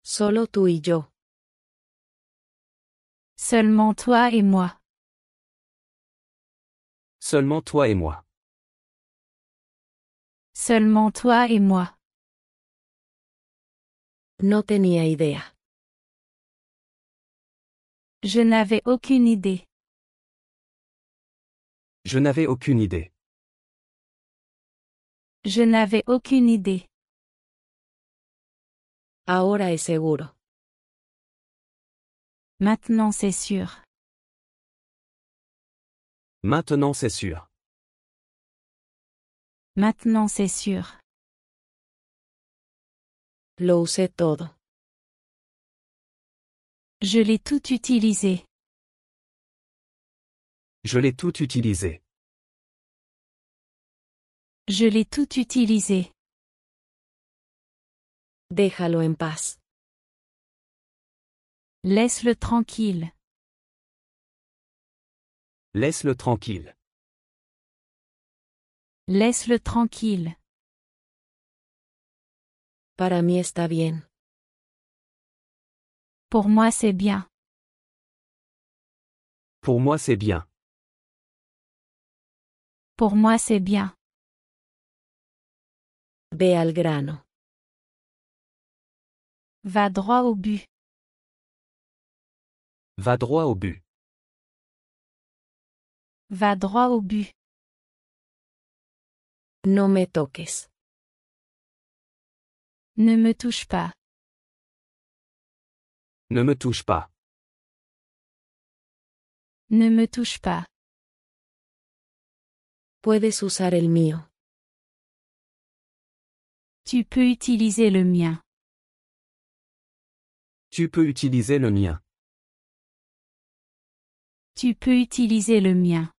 Solo tú y yo. Seulement toi et moi. Seulement toi et moi. Seulement toi et moi. No tenía idea. Je n'avais aucune idée. Je n'avais aucune idée. Je n'avais aucune idée. Ahora es seguro. Maintenant c'est sûr. Maintenant c'est sûr. Maintenant c'est sûr. Lo usé todo. Je l'ai tout utilisé. Je l'ai tout utilisé. Je l'ai tout utilisé. Déjalo en paz. Laisse-le tranquille. Laisse-le tranquille. Laisse-le tranquille. Para mí está bien. Pour moi c'est bien. Pour moi c'est bien. Pour moi c'est bien. Ve al grano. Va droit au but. Va droit au but. Va droit au but. No me toques. Ne me touche pas. Ne me touche pas. Ne me touche pas. Puedes usar el mío. Tu peux utiliser le mien. Tu peux utiliser le mien. Tu peux utiliser le mien.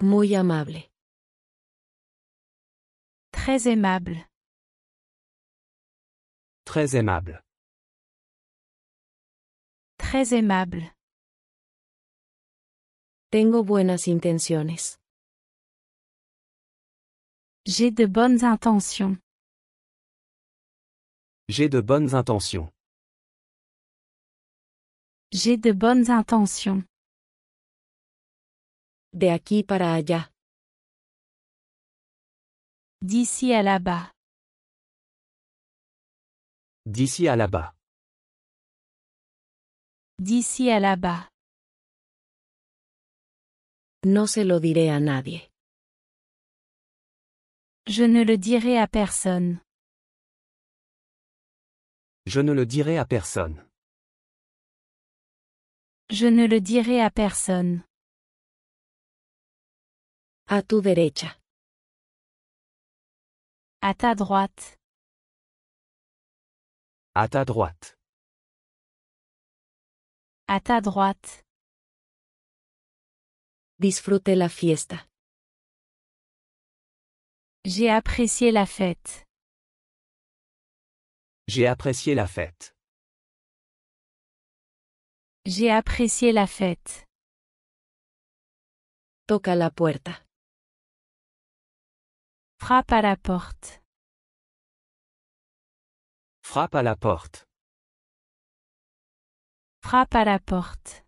Muy amable. Très aimable. Très aimable. Très aimable. Tengo buenas intenciones. J'ai de bonnes intentions. J'ai de bonnes intentions. J'ai de bonnes intentions. De aquí para allá. D'ici à là-bas. D'ici à là-bas. D'ici à là-bas. No se lo diré a nadie. Je ne le dirai à personne. Je ne le dirai à personne. Je ne le dirai à personne. A tu derecha. À ta droite. À ta droite. À ta droite. Disfrute la fiesta. J'ai apprécié la fête. J'ai apprécié la fête. J'ai apprécié la fête. Toca la puerta. Frappe à la porte. Frappe à la porte. Frappe à la porte.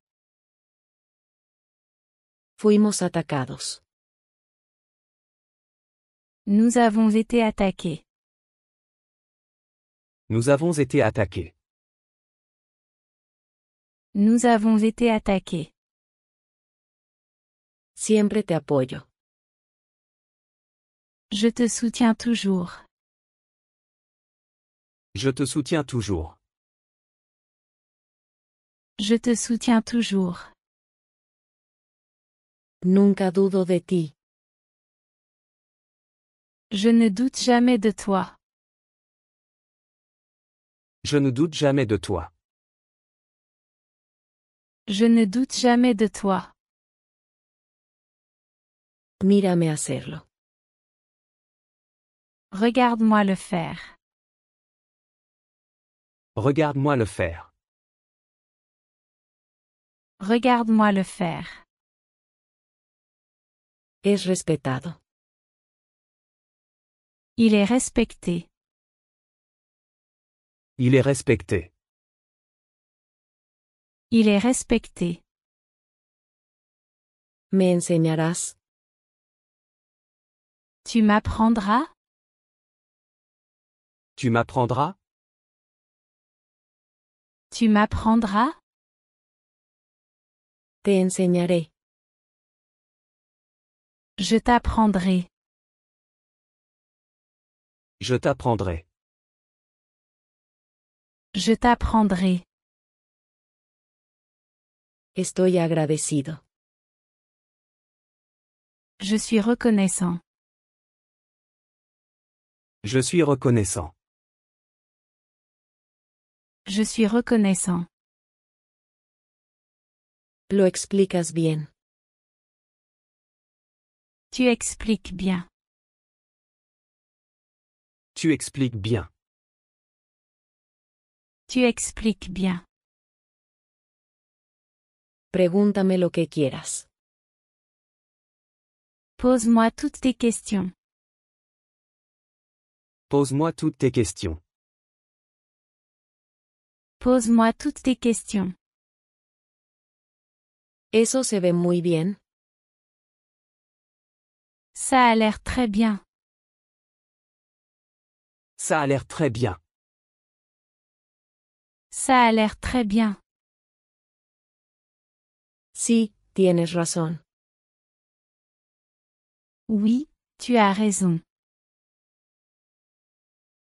Fuimos atacados. Nous avons été attaqués. Nous avons été attaqués. Nous avons été attaqués. Siempre te apoyo. Je te soutiens toujours. Je te soutiens toujours. Je te soutiens toujours. Nunca dudo de ti. Je ne doute jamais de toi. Je ne doute jamais de toi. Je ne doute jamais de toi. Mírame hacerlo. Regarde-moi le faire. Regarde-moi le faire. Regarde-moi le faire. Es respetado. Il est respecté. Il est respecté. Il est respecté. ¿Me enseñarás? Tu m'apprendras? Tu m'apprendras? Tu m'apprendras? Te enseñaré. Je t'apprendrai. Je t'apprendrai. Je t'apprendrai. Estoy agradecido. Je suis reconnaissant. Je suis reconnaissant. Je suis reconnaissant. Lo explicas bien. Tu expliques bien. Tu expliques bien. Tu expliques bien. Pregúntame lo que quieras. Pose-moi toutes tes questions. Pose-moi toutes tes questions. Pose-moi toutes tes questions. Eso se ve muy bien. Ça a l'air très bien. Ça a l'air très bien. Ça a l'air très bien. Sí, tienes razón. Oui, tu as raison.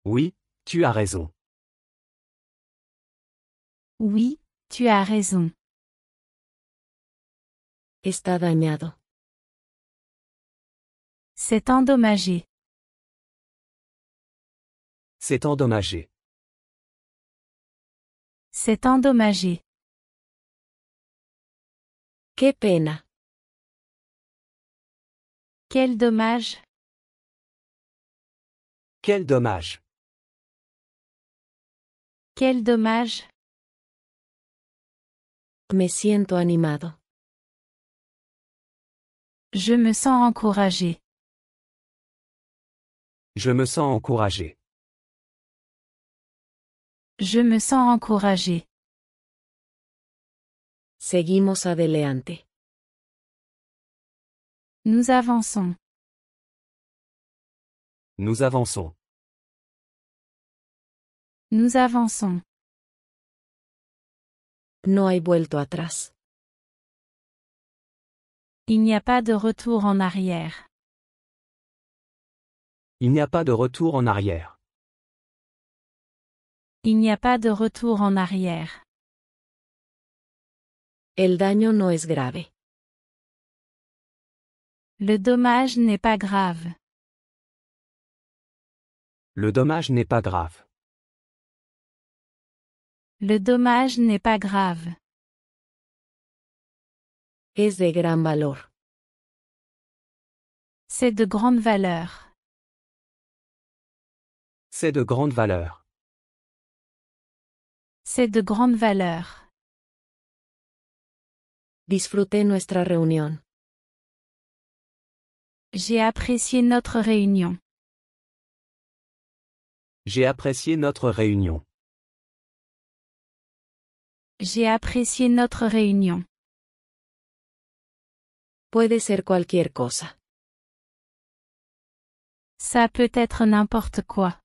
Oui, tu as raison. Oui, tu as raison. Está dañado. C'est endommagé. C'est endommagé. C'est endommagé. Qué pena. Quel dommage. Quel dommage. Quel dommage. Me siento animado. Je me sens encouragé. Je me sens encouragé. Je me sens encouragé. Seguimos adelante. Nous avançons. Nous avançons. Nous avançons. No hay vuelto atrás. Il n'y a pas de retour en arrière. Il n'y a pas de retour en arrière. Il n'y a pas de retour en arrière. El daño no es grave. Le dommage n'est pas grave. Le dommage n'est pas grave. Le dommage n'est pas grave. Es de gran valor. C'est de grande valeur. C'est de grande valeur. C'est de grande valeur. Disfruté nuestra reunión. J'ai apprécié notre réunion. J'ai apprécié notre réunion. J'ai apprécié notre réunion. Puede ser cualquier cosa. Ça peut être n'importe quoi.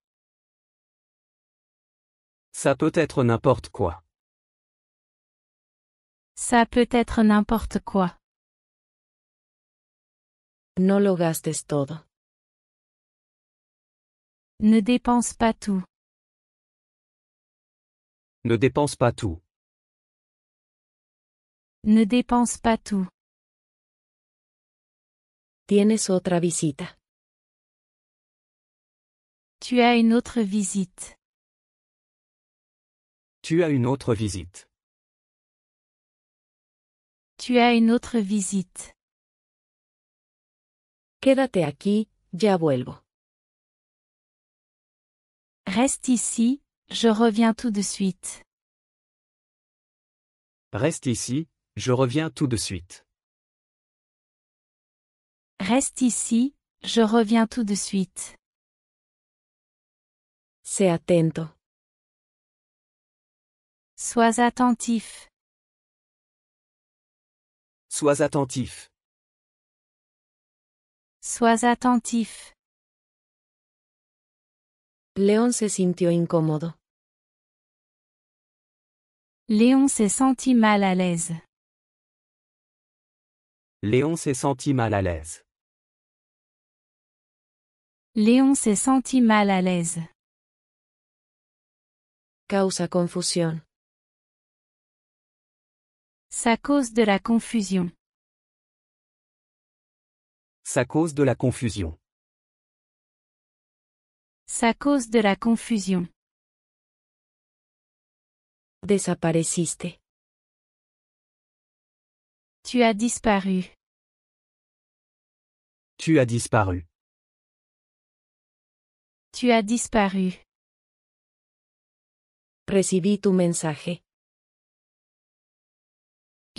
Ça peut être n'importe quoi. Ça peut être n'importe quoi. No lo gastes todo. Ne dépense pas tout. Ne dépense pas tout. Ne dépense pas tout. Tienes otra visita. Tu as une autre visite. Tu as une autre visite. Tu as une autre visite. Quédate aquí, ya vuelvo. Reste ici, je reviens tout de suite. Reste ici, je reviens tout de suite. Reste ici, je reviens tout de suite. Sé atento. Sois attentif. Sois attentif. Sois attentif. Léon se sintió incómodo. Léon s'est senti mal à l'aise. Léon s'est senti mal à l'aise. Léon s'est senti mal à l'aise. Causa confusión. Ça cause de la confusion. Ça cause de la confusion. Ça cause de la confusion. Desapareciste. Tu as disparu. Tu as disparu. Tu as disparu. Recibí tu mensaje.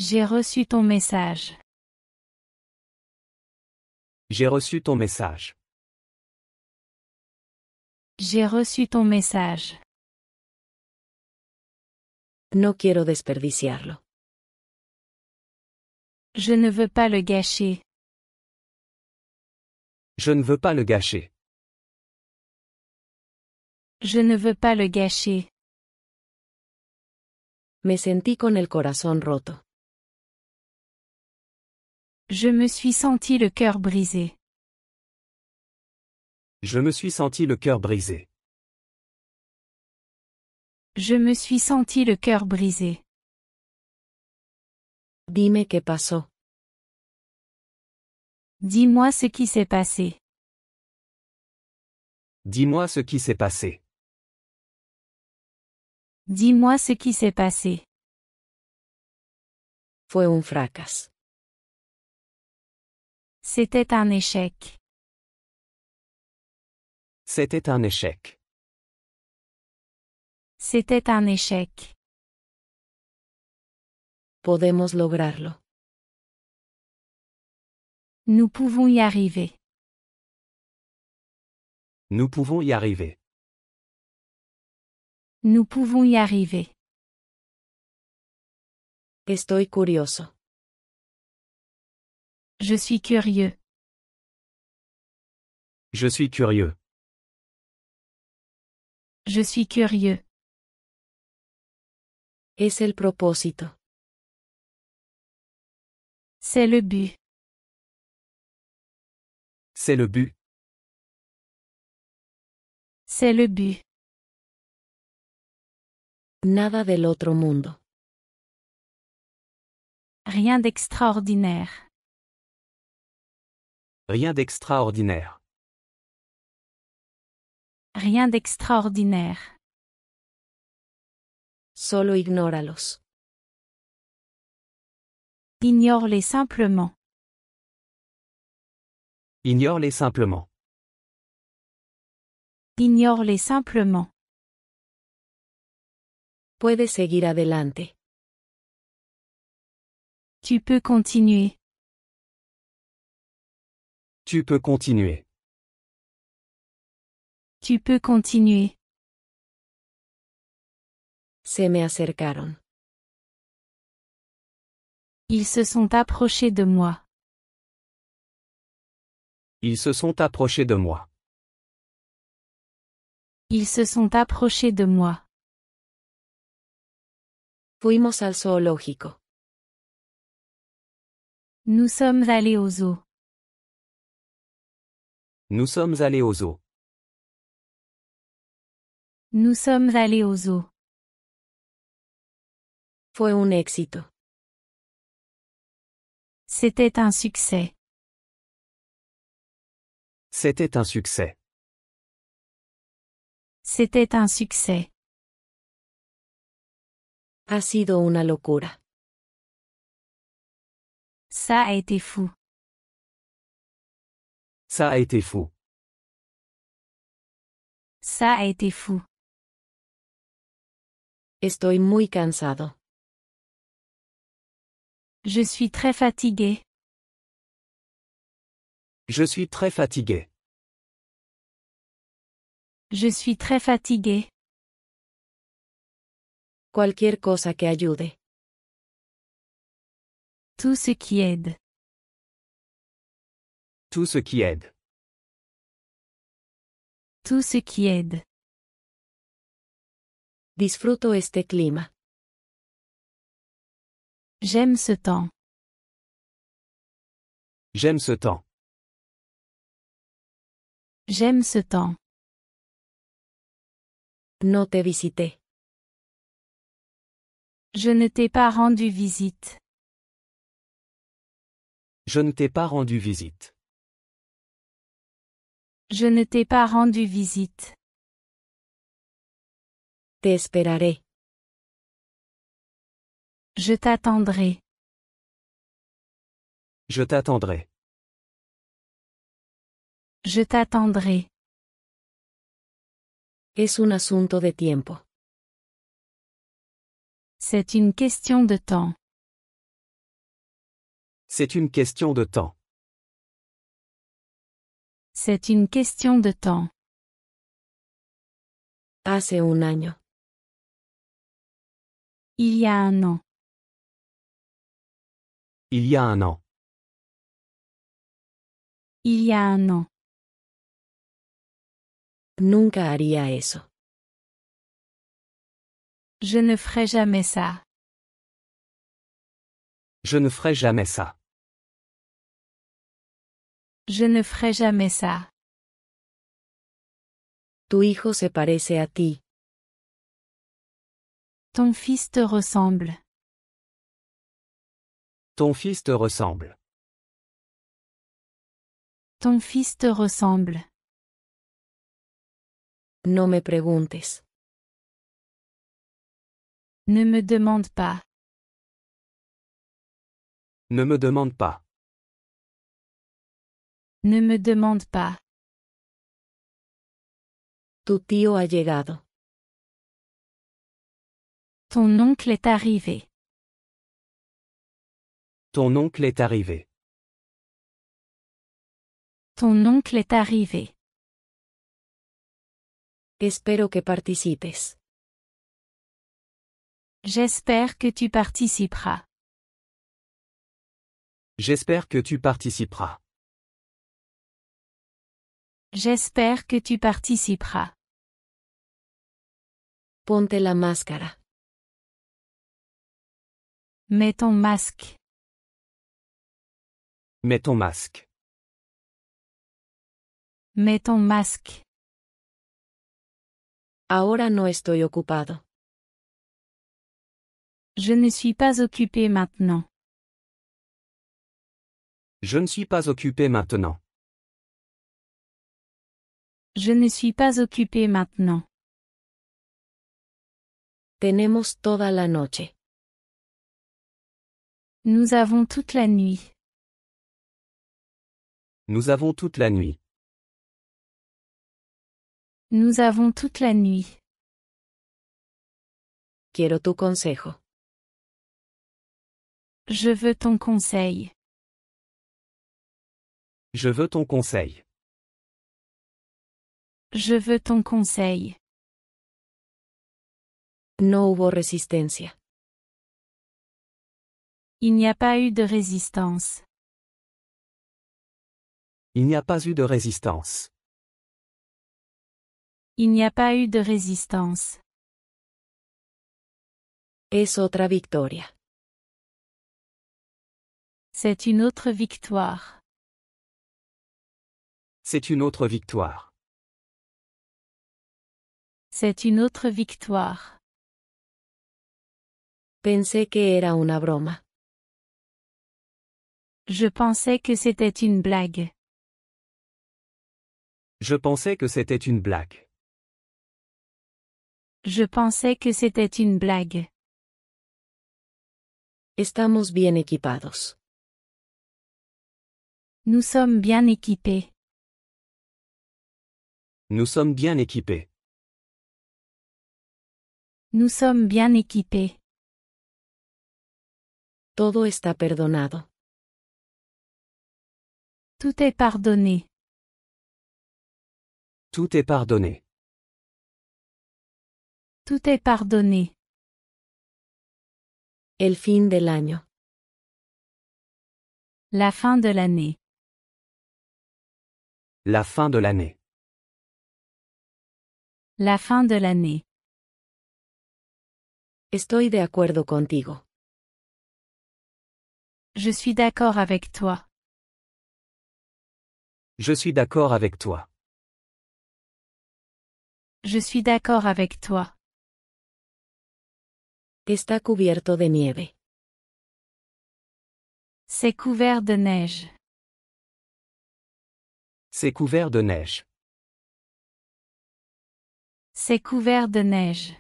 J'ai reçu ton message. J'ai reçu ton message. J'ai reçu ton message. No quiero desperdiciarlo. Je ne veux pas le gâcher. Je ne veux pas le gâcher. Je ne veux pas le gâcher. Me sentí con el corazón roto. Je me suis senti le cœur brisé. Je me suis senti le cœur brisé. Je me suis senti le cœur brisé. Dime qué pasó. Dis-moi ce qui s'est passé. Dis-moi ce qui s'est passé. Dis-moi ce qui s'est passé. Fue un fracaso. C'était un échec. C'était un échec. C'était un échec. Podemos lograrlo. Nous pouvons y arriver. Nous pouvons y arriver. Nous pouvons y arriver. Estoy curioso. Je suis curieux. Je suis curieux. Je suis curieux. Es el propósito. C'est le but. C'est le but. C'est le but. Nada del otro mundo. Rien d'extraordinaire. Rien d'extraordinaire. Rien d'extraordinaire. Solo ignóralos. Ignore-les simplement. Ignore-les simplement. Ignore-les simplement. Puedes seguir adelante. Tu peux continuer. Tu peux continuer. Tu peux continuer. Se me acercaron. Ils se sont approchés de moi. Ils se sont approchés de moi. Ils se sont approchés de moi. Fuimos al zoológico. Nous sommes allés au zoo. Nous sommes allés au zoo. Nous sommes allés au zoo. Fue un éxito. C'était un succès. C'était un succès. C'était un succès. Ha sido una locura. Ça a été fou. Ça a été fou. Ça a été fou. Estoy muy cansado. Je suis très fatigué. Je suis très fatigué. Je suis très fatigué. Cualquier cosa que ayude. Tout ce qui aide. Tout ce qui aide. Tout ce qui aide. Disfruto este clima. J'aime ce temps. J'aime ce temps. J'aime ce temps. No te visité. Je ne t'ai pas rendu visite. Je ne t'ai pas rendu visite. Je ne t'ai pas rendu visite. Te esperaré. Je t'attendrai. Je t'attendrai. Je t'attendrai. Es un asunto de tiempo. C'est une question de temps. C'est une question de temps. C'est une question de temps. Hace un año. Il y a un an. Il y a un an. Il y a un an. Nunca haría eso. Je ne ferai jamais ça. Je ne ferai jamais ça. Je ne ferai jamais ça. Tu hijo se parece a ti. Ton fils te ressemble. Ton fils te ressemble. Ton fils te ressemble. No me preguntes. Ne me demande pas. Ne me demande pas. Ne me demande pas. Tu tío ha llegado. Ton oncle est arrivé. Ton oncle est arrivé. Ton oncle est arrivé. Espero que participes. J'espère que tu participeras. J'espère que tu participeras. J'espère que tu participeras. Ponte la máscara. Mets ton masque. Mets ton masque. Mets ton masque. Ahora no estoy ocupado. Je ne suis pas occupé maintenant. Je ne suis pas occupé maintenant. Je ne suis pas occupé maintenant. Tenemos toda la noche. Nous avons toute la nuit. Nous avons toute la nuit. Nous avons toute la nuit. Quiero tu consejo. Je veux ton conseil. Je veux ton conseil. Je veux ton conseil. No hubo resistencia. Il n'y a pas eu de résistance. Il n'y a pas eu de résistance. Il n'y a pas eu de résistance. Es otra victoria. C'est une autre victoire. C'est une autre victoire. C'est une autre victoire. Pensé que era una broma. Je pensais que c'était une blague. Je pensais que c'était une blague. Je pensais que c'était une blague. Estamos bien equipados. Nous sommes bien équipés. Nous sommes bien équipés. Nous sommes bien équipés. Todo está perdonado. Tout est pardonné. Tout est pardonné. Tout est pardonné. El fin del año. La fin de l'année. La fin de l'année. La fin de l'année. Estoy de acuerdo contigo. Je suis d'accord avec toi. Je suis d'accord avec toi. Je suis d'accord avec toi. Está cubierto de nieve. C'est couvert de neige. C'est couvert de neige. C'est couvert de neige.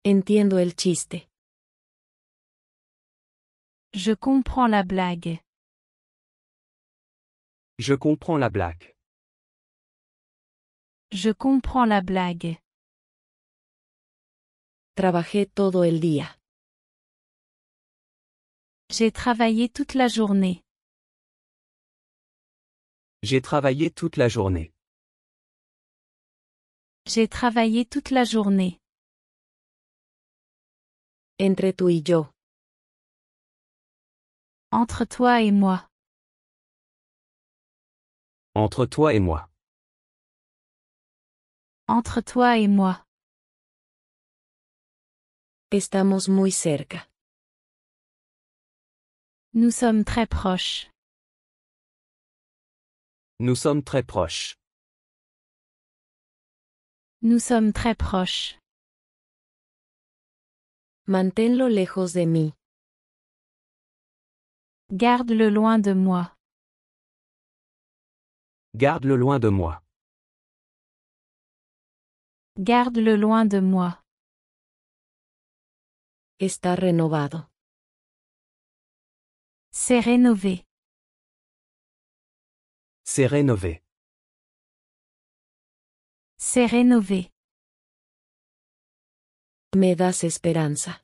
Entiendo el chiste. Je comprends la blague. Je comprends la blague. Je comprends la blague. Trabajé todo el día. J'ai travaillé toute la journée. J'ai travaillé toute la journée. J'ai travaillé toute la journée. Entre tú y yo. Entre toi et moi. Entre toi et moi. Entre toi et moi. Estamos muy cerca. Nous sommes très proches. Nous sommes très proches. Nous sommes très proches. Manténlo lejos de mí. Garde-le loin de moi. Garde-le loin de moi. Garde-le loin de moi. Está renovado. C'est rénové. C'est rénové. C'est rénové. Me das esperanza.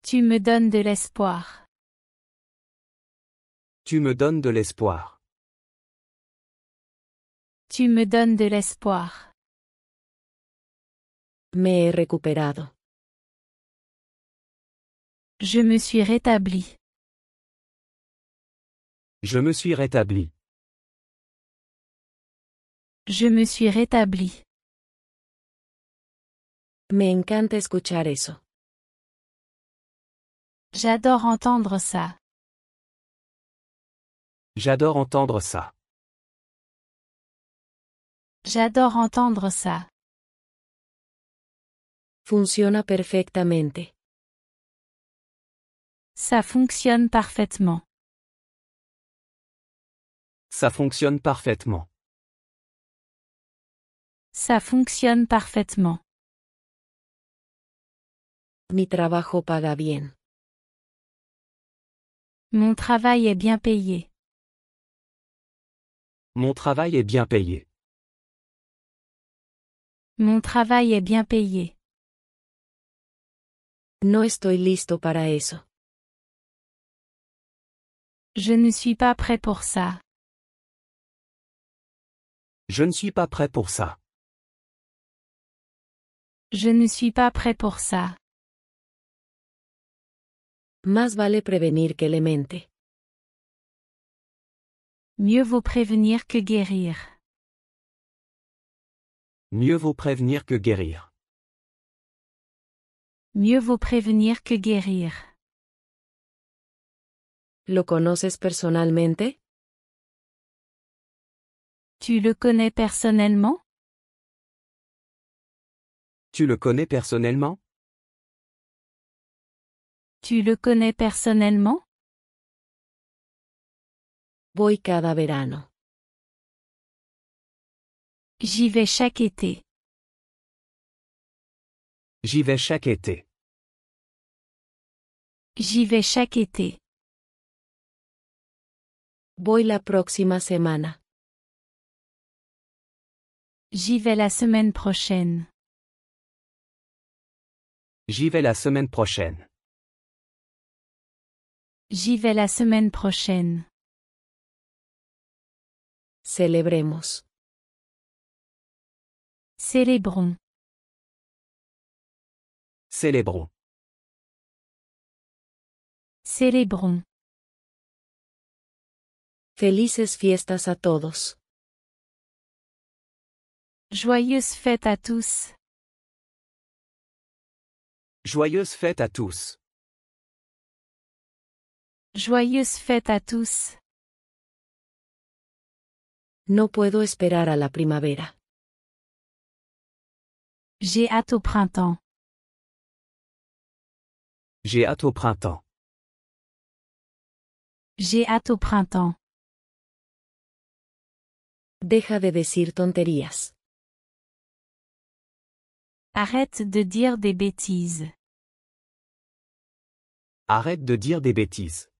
Tu me donnes de l'espoir. Tu me donnes de l'espoir. Tu me donnes de l'espoir. Me he recuperado. Je me suis rétabli. Je me suis rétabli. Je me suis rétabli. Me encanta escuchar eso. J'adore entendre ça. J'adore entendre ça. J'adore entendre ça. Funciona perfectamente. Ça fonctionne parfaitement. Ça fonctionne parfaitement. Ça fonctionne parfaitement. Mi trabajo paga bien. Mon travail est bien payé. Mon travail est bien payé. Mon travail est bien payé. No estoy listo para eso. Je ne suis pas prêt pour ça. Je ne suis pas prêt pour ça. Je ne suis pas prêt pour ça. Más vale prevenir que lemente. Mieux vaut prévenir que guérir. Mieux vaut prévenir que guérir. Mieux vaut prévenir que guérir. ¿Lo conoces personalmente? Tu le connais personnellement? Tu le connais personnellement? Tu le connais personnellement? Voy cada verano. J'y vais chaque été. J'y vais chaque été. J'y vais chaque été. Voy la próxima semana. J'y vais la semaine prochaine. J'y vais la semaine prochaine. J'y vais la semaine prochaine. Celebremos. Célébrons. Célébrons. Célébrons. Felices fiestas a todos. Joyeuses fêtes à tous. Joyeuses fêtes à tous. Joyeuses fêtes à tous. No puedo esperar a la primavera. J'ai hâte au printemps. J'ai hâte au printemps. J'ai hâte au printemps. Deja de decir tonterías. Arrête de dire des bêtises. Arrête de dire des bêtises.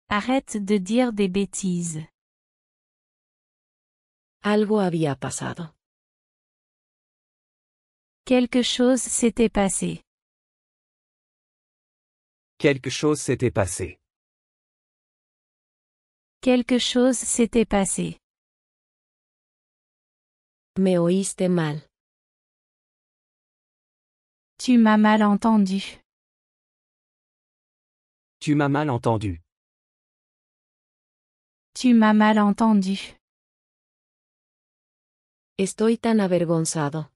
Arrête de dire des bêtises. Algo había pasado. Quelque chose s'était passé. Quelque chose s'était passé. Quelque chose s'était passé. Me oíste mal. Tu m'as mal entendu. Tu m'as mal entendu. Tu m'as mal entendu. Estoy tan avergonzado.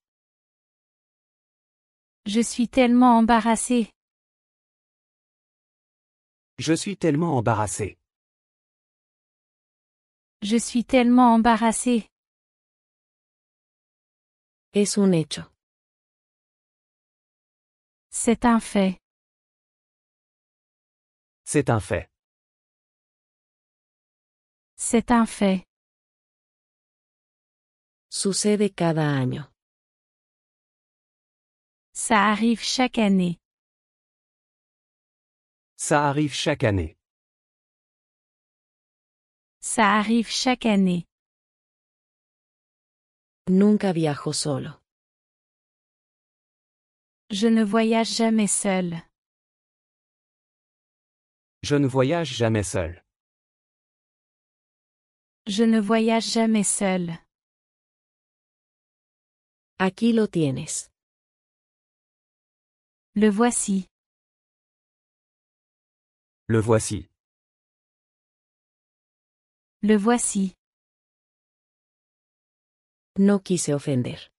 Je suis tellement embarrassé. Je suis tellement embarrassé. Je suis tellement embarrassé. Es un hecho. C'est un fait. C'est un fait. C'est un fait. Sucede cada año. Ça arrive chaque année. Ça arrive chaque année. Ça arrive chaque année. Nunca viajo solo. Je ne voyage jamais seul. Je ne voyage jamais seul. Je ne voyage jamais seul. Aquí lo tienes. Le voici. Le voici. Le voici. No quise ofender.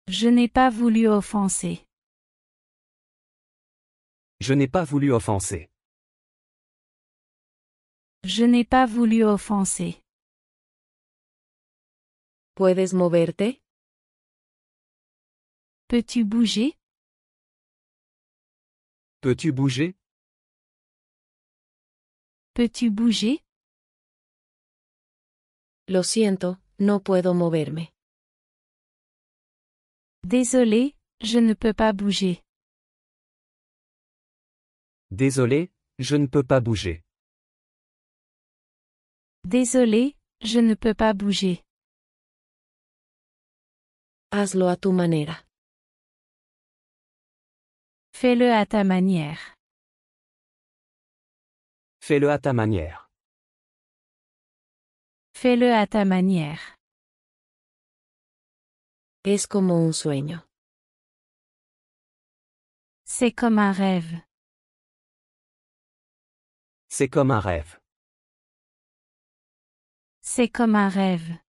Je n'ai pas voulu offenser. Je n'ai pas voulu offenser. Je n'ai pas voulu offenser. ¿Puedes moverte? Peux-tu bouger? Peux-tu bouger? Peux-tu bouger? Lo siento, no puedo moverme. Désolé, je ne peux pas bouger. Désolé, je ne peux pas bouger. Désolé, je ne peux pas bouger. Hazlo a tu manera. Fais-le à ta manière. Fais-le à ta manière. Fais-le à ta manière. Es como un sueño. C'est comme un rêve. C'est comme un rêve. C'est comme un rêve.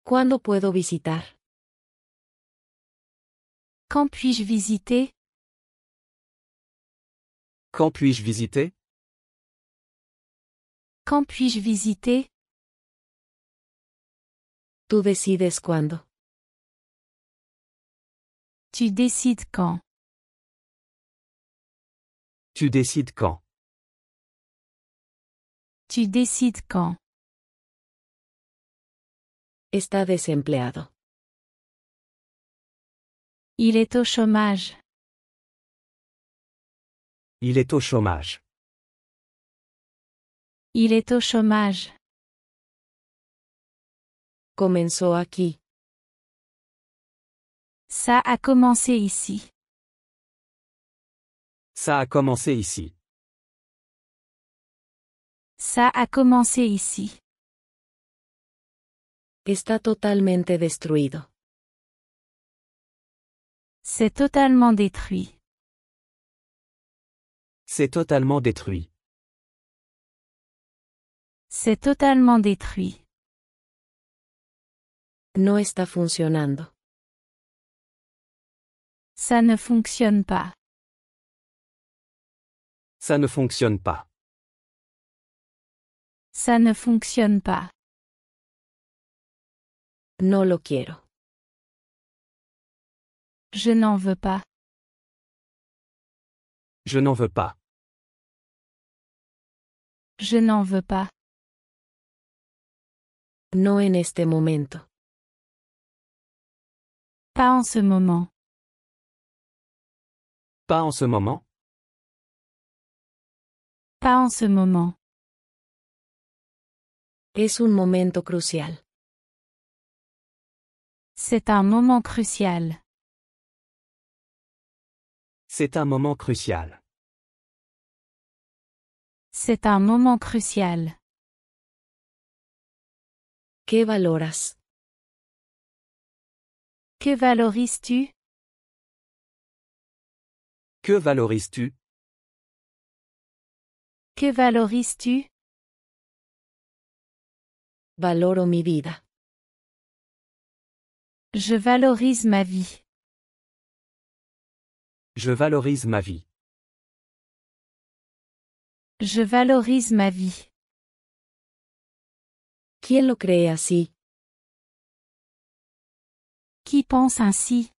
¿Cuándo puedo visitar? Quand puis-je visiter? Quand puis-je visiter? Quand puis-je visiter? Tú decides cuándo. Tu décides quand. Tu décides quand. Tu décides quand. Está desempleado. Il est au chômage. Il est au chômage. Il est au chômage. Comenzó aquí. Ça a commencé ici. Ça a commencé ici. Ça a commencé ici. Está totalmente destruido. C'est totalement détruit. C'est totalement détruit. C'est totalement détruit. No está funcionando. Ça ne fonctionne pas. Ça ne fonctionne pas. Ça ne fonctionne pas. No lo quiero. Je n'en veux pas. Je n'en veux pas. Je n'en veux pas. No en este momento. Pas en ce moment. Pas en ce moment. Pas en ce moment. Es un momento crucial. C'est un moment crucial. C'est un moment crucial. C'est un moment crucial. ¿Qué valoras? Que valorises-tu? Que valorises-tu? Que valorises-tu? Valoro mi vida. Je valorise ma vie. Je valorise ma vie. Je valorise ma vie. ¿Quién lo cree así? Qui pense ainsi?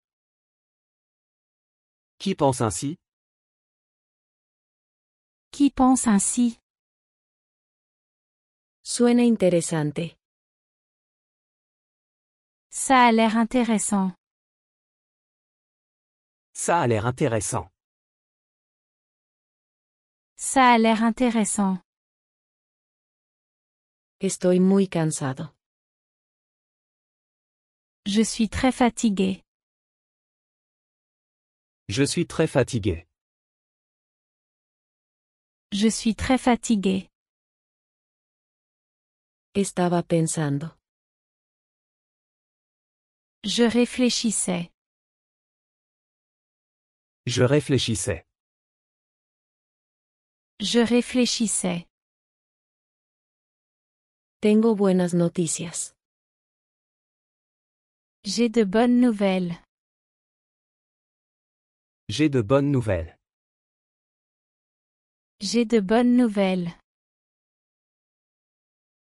Qui pense ainsi? Qui pense ainsi? Suena interesante. Ça a l'air intéressant. Ça a l'air intéressant. Ça a l'air intéressant. Estoy muy cansado. Je suis très fatigué. Je suis très fatigué. Je suis très fatigué. Estaba pensando. Je réfléchissais. Je réfléchissais. Je réfléchissais. Tengo buenas noticias. J'ai de bonnes nouvelles. J'ai de bonnes nouvelles. J'ai de bonnes nouvelles.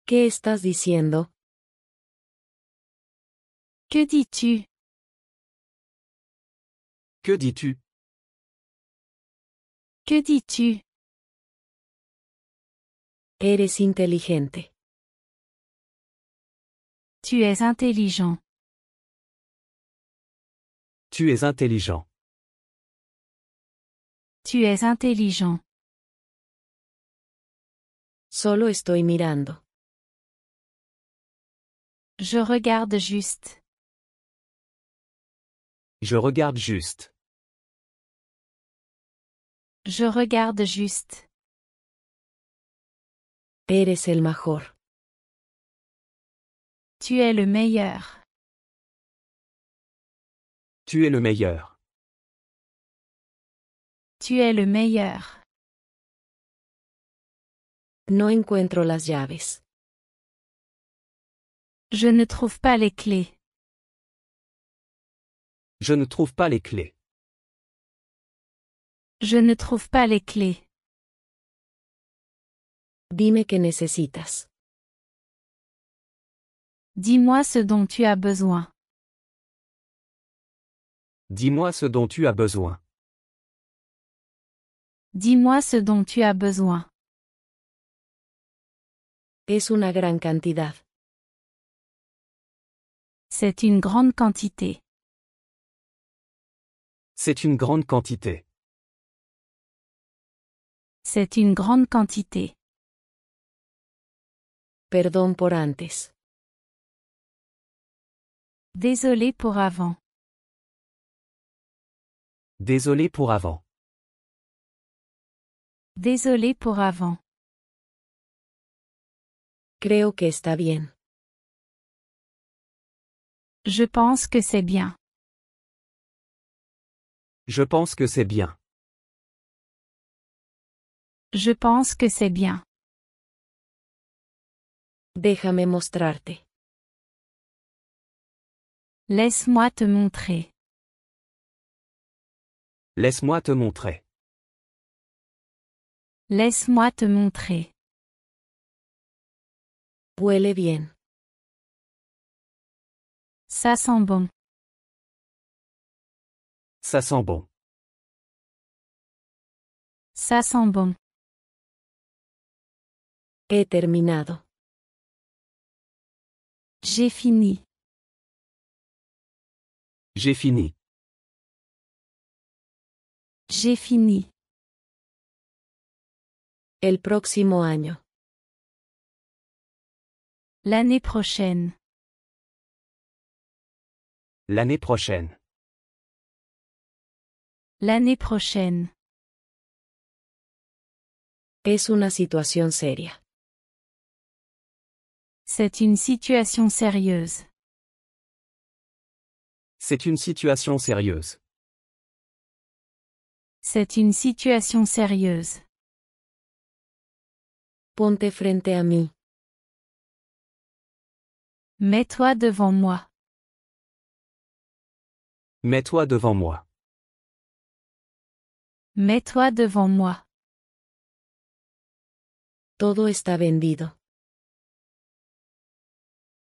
¿Qué estás diciendo? Que dis-tu? Que dis-tu? Que dis-tu? Eres inteligente. Tu es intelligent. Tu es intelligent. Tu es intelligent. Solo estoy mirando. Je regarde juste. Je regarde juste. Je regarde juste. Eres el mejor. Tu es le meilleur. Tu es le meilleur. Tu es le meilleur. No encuentro las llaves. Je ne trouve pas les clés. Je ne trouve pas les clés. Je ne trouve pas les clés. Dime qué necesitas. Dis-moi ce dont tu as besoin. Dis-moi ce dont tu as besoin. Dis-moi ce dont tu as besoin. Es una gran cantidad. C'est une grande quantité. C'est une grande quantité. C'est une grande quantité. Perdón por antes. Désolé pour avant. Désolé pour avant. Désolé pour avant. Creo que está bien. Je pense que c'est bien. Je pense que c'est bien. Je pense que c'est bien. Déjame mostrarte. Laisse-moi te montrer. Laisse-moi te montrer. Laisse-moi te montrer. Huele bien. Ça sent bon. Ça sent bon. Ça sent bon. He terminado. J'ai fini. J'ai fini. J'ai fini. El próximo año. L'année prochaine. L'année prochaine. L'année prochaine. Es una situación seria. C'est une situation sérieuse. C'est une situation sérieuse. C'est une situation sérieuse. Ponte frente a mí. Mets-toi devant moi. Mets-toi devant moi. Mets-toi devant moi. Todo está vendido.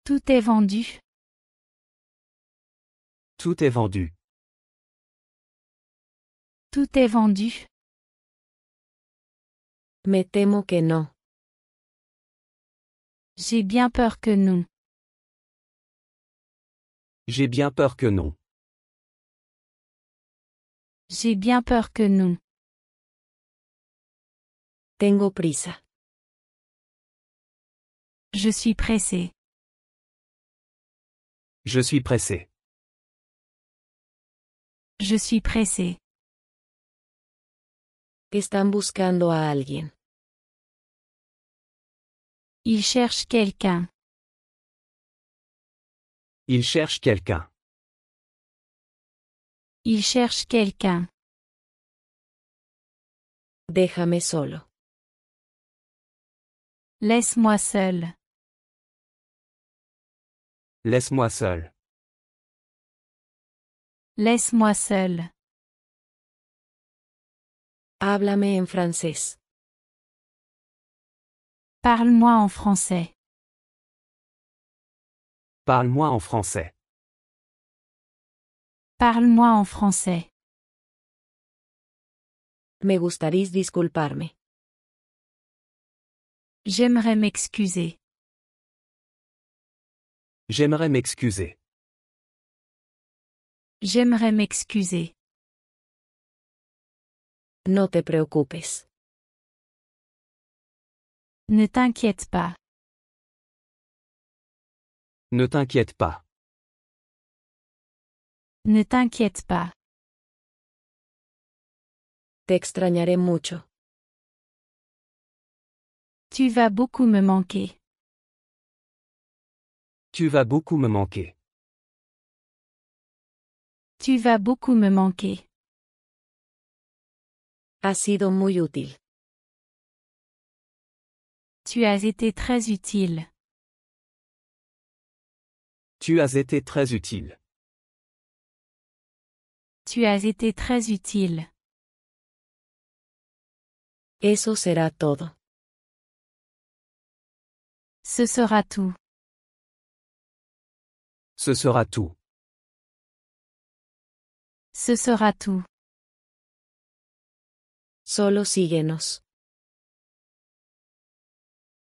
Tout est vendu. Tout est vendu. Tout est vendu. Me temo que no. J'ai bien peur que non. J'ai bien peur que non. J'ai bien peur que non. Tengo prisa. Je suis pressé. Je suis pressé. Je suis pressé. Están buscando a alguien. Il cherche quelqu'un. Il cherche quelqu'un. Il cherche quelqu'un. Déjame solo. Laisse-moi seul. Laisse-moi seul. Laisse-moi seul. Háblame en francés. Parle-moi en français. Parle-moi en français. Parle-moi en français. Me gustaría disculparme. J'aimerais m'excuser. J'aimerais m'excuser. J'aimerais m'excuser. No te preocupes. Ne t'inquiète pas. Ne t'inquiète pas. Ne t'inquiète pas. Te extrañaré mucho. Tu vas beaucoup me manquer. Tu vas beaucoup me manquer. Tu vas beaucoup me manquer. Ha sido muy útil. Tu as été très utile. Tu as été très utile. Tu as été très utile. Eso será todo. Ce sera tout. Ce sera tout. Ce sera tout. Solo síguenos.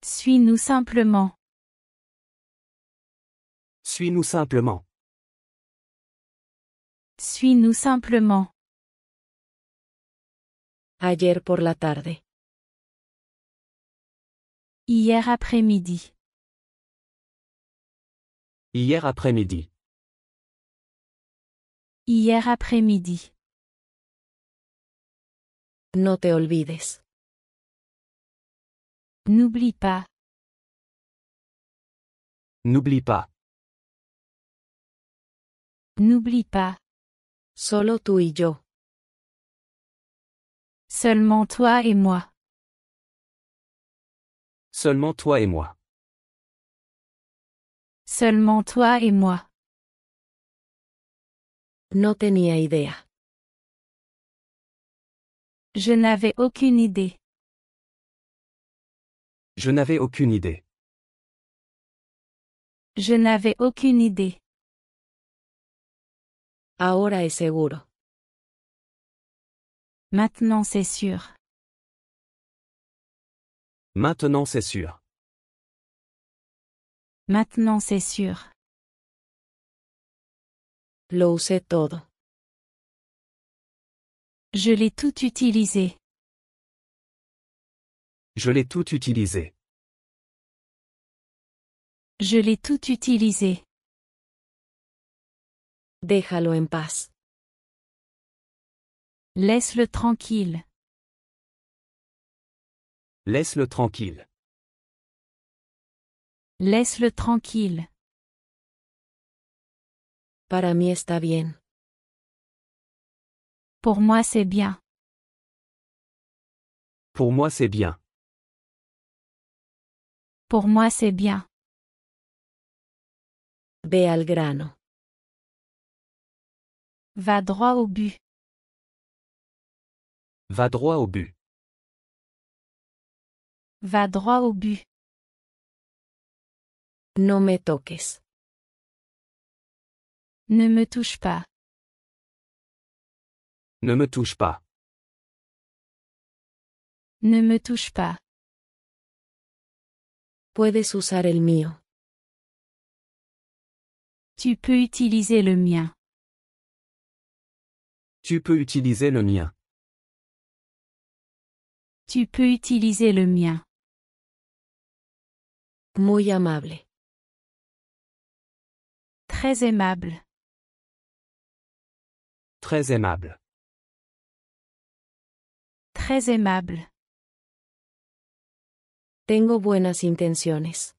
Suis-nous simplement. Suis-nous simplement. Suis-nous simplement. Ayer por la tarde. Hier après-midi. Hier après-midi. Hier après-midi. No te olvides. N'oublie pas. N'oublie pas. N'oublie pas. Solo tú y yo. Seulement toi et moi. Seulement toi et moi. Seulement toi et moi. No tenía idea. Je n'avais aucune idée. Je n'avais aucune idée. Je n'avais aucune idée. Ahora es seguro. Maintenant c'est sûr. Maintenant c'est sûr. Maintenant c'est sûr. Lo usé todo. Je l'ai tout utilisé. Je l'ai tout utilisé. Je l'ai tout utilisé. Déjalo en paz. Laisse-le tranquille. Laisse-le tranquille. Laisse-le tranquille. Para mí está bien. Pour moi c'est bien. Pour moi c'est bien. Pour moi c'est bien. Ve al grano. Va droit au but. Va droit au but. Va droit au but. No me toques. Ne me touche pas. Ne me touche pas. Ne me touche pas. Puedes usar el mío. Tu peux utiliser le mien. Tu peux utiliser le mien. Tu peux utiliser le mien. Muy amable. Très aimable. Très aimable. Très aimable. Tengo buenas intenciones.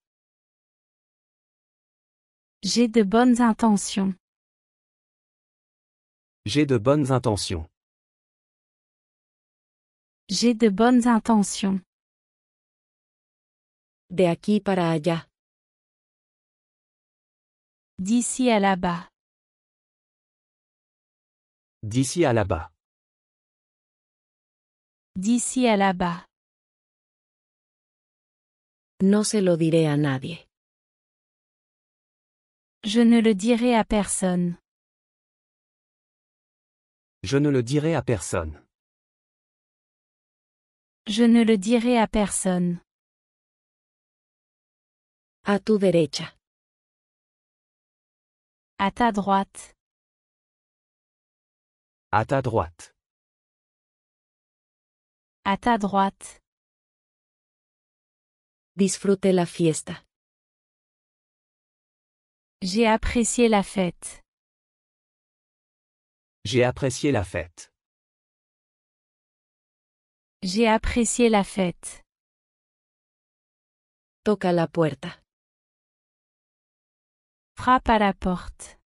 J'ai de bonnes intentions. J'ai de bonnes intentions. J'ai de bonnes intentions. De aquí para allá. D'ici à là-bas. D'ici à là-bas. D'ici à là-bas. No se lo diré a nadie. Je ne le dirai à personne. Je ne le dirai à personne. Je ne le dirai à personne. A tu derecha. À ta droite. À ta droite. À ta droite. Disfrute la fiesta. J'ai apprécié la fête. J'ai apprécié la fête. J'ai apprécié la fête. Toca la puerta. Frappe à la porte.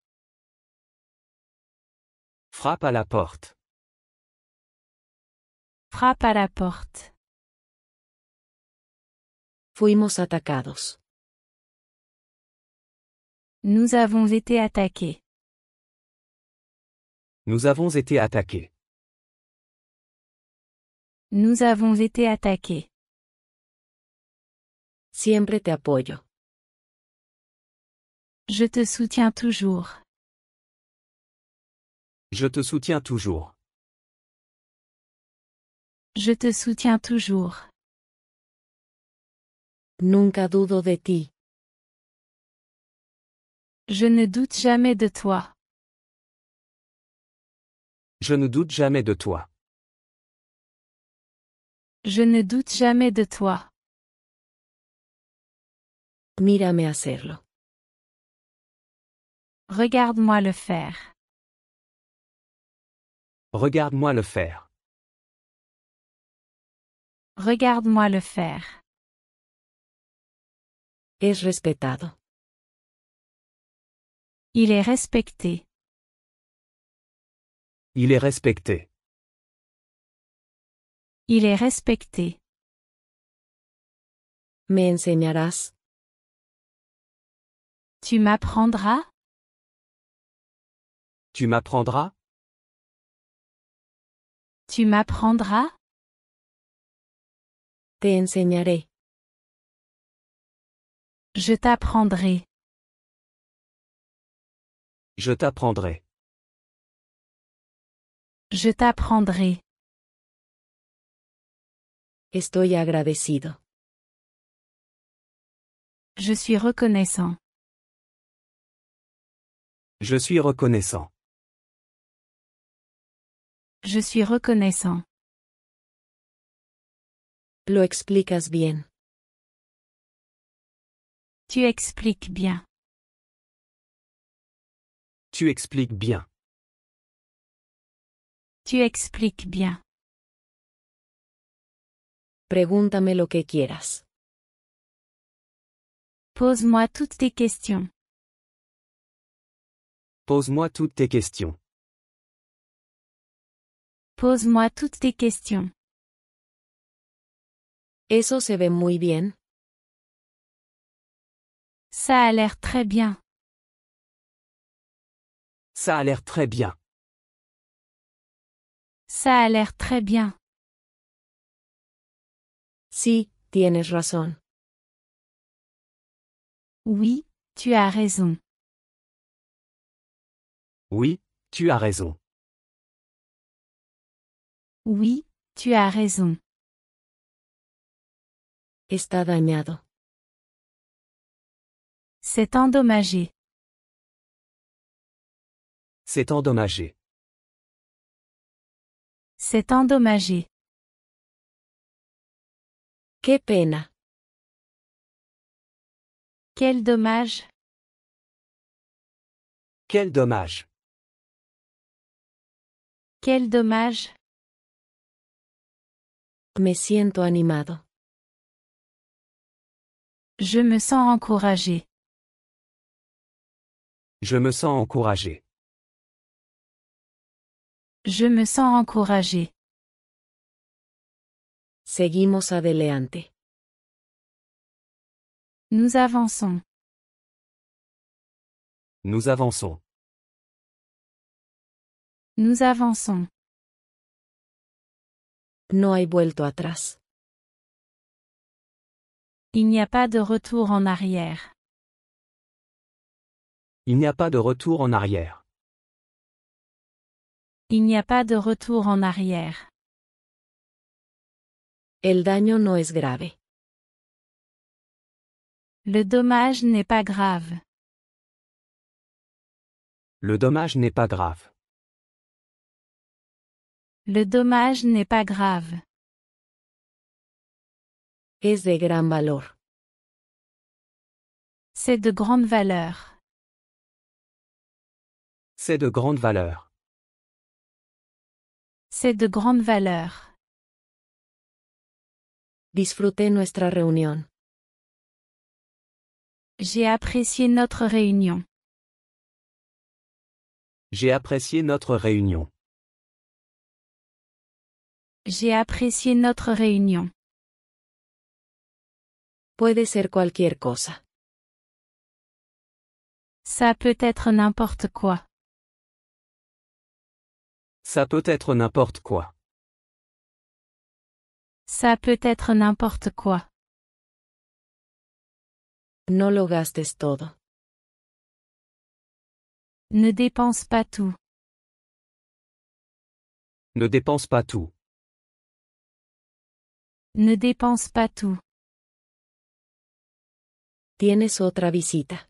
Frappe à la porte. Frappe à la porte. Fuimos atacados. Nous avons été attaqués. Nous avons été attaqués. Nous avons été attaqués. Siempre te apoyo. Je te soutiens toujours. Je te soutiens toujours. Je te soutiens toujours. Nunca dudo de ti. Je ne doute jamais de toi. Je ne doute jamais de toi. Je ne doute jamais de toi. Mírame hacerlo. Regarde-moi le faire. Regarde-moi le faire. Regarde-moi le faire. Es respetado. Il est respecté. Il est respecté. Il est respecté. ¿Me enseñarás? Tu m'apprendras? Tu m'apprendras? Tu m'apprendras? Te enseñaré. Je t'apprendrai. Je t'apprendrai. Je t'apprendrai. Estoy agradecido. Je suis reconnaissant. Je suis reconnaissant. Je suis reconnaissant. Lo explicas bien. Tu expliques bien. Tu expliques bien. Tu expliques bien. Pregúntame lo que quieras. Pose-moi toutes tes questions. Pose-moi toutes tes questions. Pose-moi toutes tes questions. Eso se ve muy bien. Ça a l'air très bien. Ça a l'air très bien. Ça a l'air très bien. Sí, tienes razón. Oui, tu as raison. Oui, tu as raison. Oui, tu as raison. Está dañado. C'est endommagé. C'est endommagé. C'est endommagé. Qué pena. Quel dommage. Quel dommage. Quel dommage. Me siento animado. Je me sens encouragé. Je me sens encouragé. Je me sens encouragé. Seguimos adelante. Nous avançons. Nous avançons. Nous avançons. No hay vuelto atrás. Il n'y a pas de retour en arrière. Il n'y a pas de retour en arrière. Il n'y a pas de retour en arrière. El daño no es grave. Le dommage n'est pas grave. Le dommage n'est pas grave. Le dommage n'est pas grave. Es de gran valor. C'est de grande valeur. C'est de grande valeur. C'est de grande valeur. Disfruté nuestra reunión. J'ai apprécié notre réunion. J'ai apprécié notre réunion. J'ai apprécié notre réunion. Puede ser cualquier cosa. Ça peut être n'importe quoi. Ça peut être n'importe quoi. Ça peut être n'importe quoi. No lo gastes todo. Ne dépense pas tout. Ne dépense pas tout. Ne dépense pas tout. Tienes otra visita.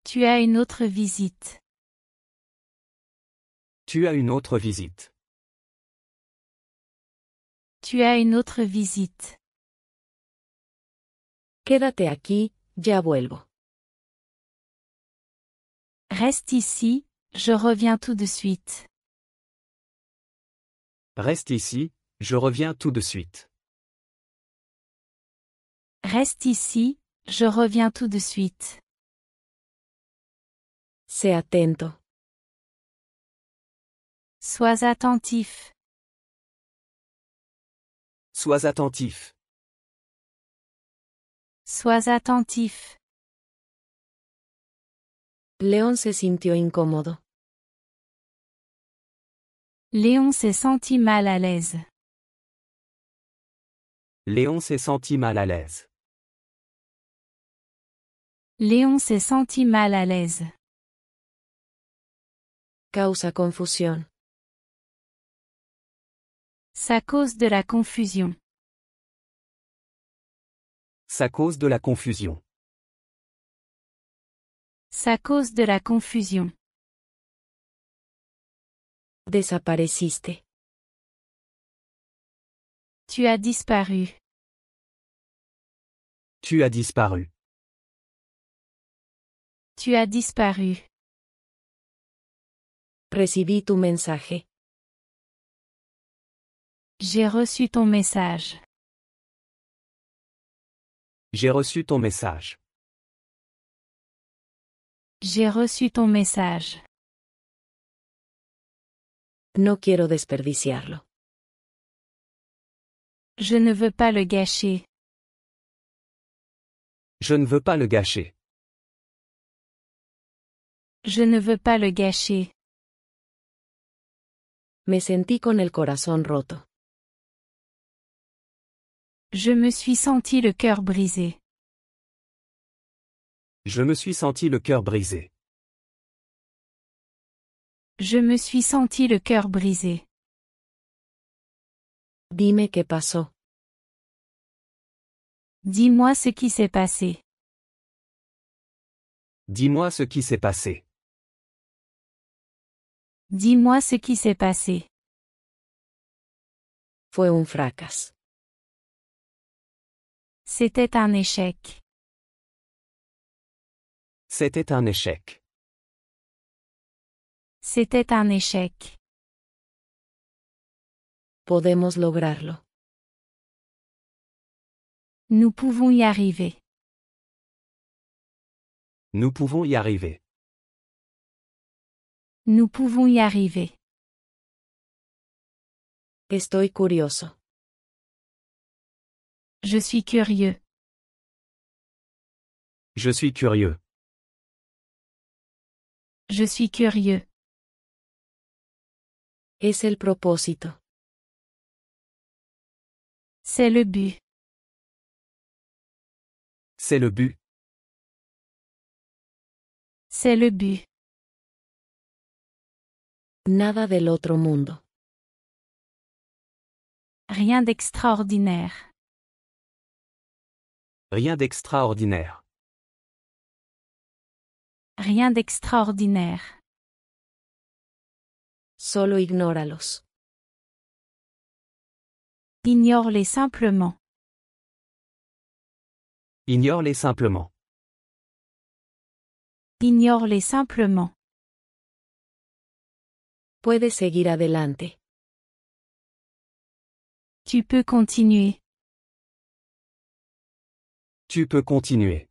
Tu as une autre visite. Tu as une autre visite. Tu as une autre visite. Quédate aquí, ya vuelvo. Reste ici, je reviens tout de suite. Reste ici, je reviens tout de suite. Reste ici, je reviens tout de suite. Sé atento. Sois attentif. Sois attentif. Sois attentif. Léon se sintió incómodo. Léon s'est senti mal à l'aise. Léon s'est senti mal à l'aise. Léon s'est senti mal à l'aise. Causa confusión. Ça cause de la confusion. Ça cause de la confusion. Ça cause de la confusion. Desapareciste. Tu as disparu. Tu as disparu. Tu as disparu. Recibí tu mensaje. J'ai reçu ton message. J'ai reçu ton message. J'ai reçu ton message. No quiero desperdiciarlo. Je ne veux pas le gâcher. Je ne veux pas le gâcher. Je ne veux pas le gâcher. Me sentí con el corazón roto. Je me suis senti le cœur brisé. Je me suis senti le cœur brisé. Je me suis senti le cœur brisé. Dime qué pasó. Dis-moi ce qui s'est passé. Dis-moi ce qui s'est passé. Dis-moi ce qui s'est passé. Fue un fracaso. C'était un échec. C'était un échec. C'était un échec. Podemos lograrlo. Nous pouvons y arriver. Nous pouvons y arriver. Nous pouvons y arriver. Estoy curioso. Je suis curieux. Je suis curieux. Je suis curieux. Es el propósito. C'est le but. C'est le but. C'est le but. Nada del otro mundo. Rien d'extraordinaire. Rien d'extraordinaire. Rien d'extraordinaire. Solo ignóralos. Ignore-les simplement. Ignore-les simplement. Ignore-les simplement. Puedes seguir adelante. Tu peux continuer. Tu peux continuer.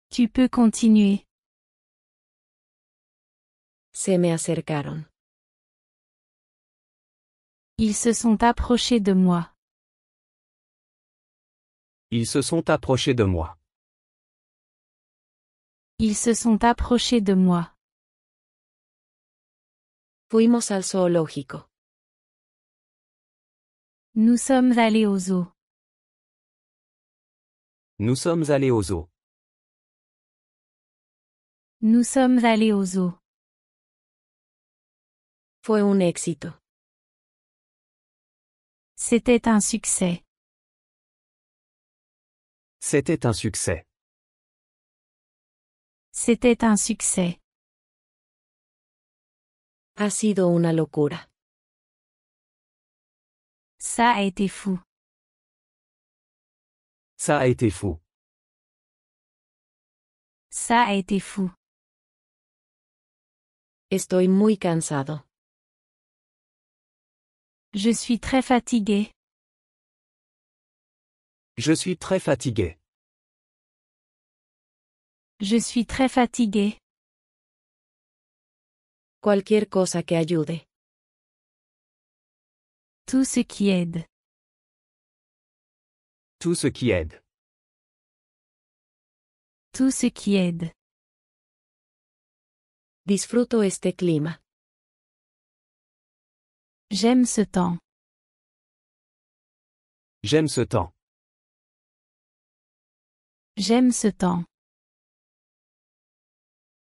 Tu peux continuer. Se me acercaron. Ils se sont approchés de moi. Ils se sont approchés de moi. Ils se sont approchés de moi. Fuimos al zoológico. Nous sommes allés au zoo. Nous sommes allés au zoo. Nous sommes allés au zoo. Fue un éxito. C'était un succès. C'était un succès. C'était un succès. Ha sido una locura. Ça a été fou. Ça a été fou. Ça a été fou. Estoy muy cansado. Je suis très fatigué. Je suis très fatigué. Je suis très fatigué. Cualquier cosa que ayude. Tout ce qui aide. Tout ce qui aide. Tout ce qui aide. Disfruto este clima. J'aime ce temps. J'aime ce temps. J'aime ce temps.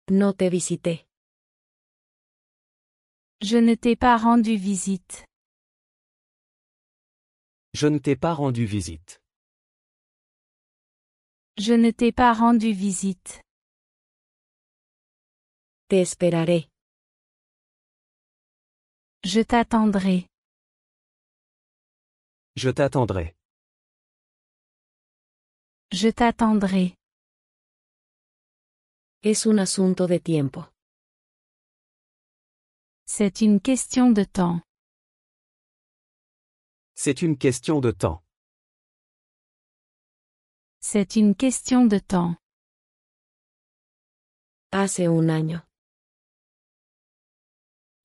No te visité. Je ne t'ai pas rendu visite. Je ne t'ai pas rendu visite. Je ne t'ai pas rendu visite. Te esperaré. Je t'attendrai. Je t'attendrai. Je t'attendrai. Es un asunto de tiempo. C'est une question de temps. C'est une question de temps. C'est une question de temps. Hace un año.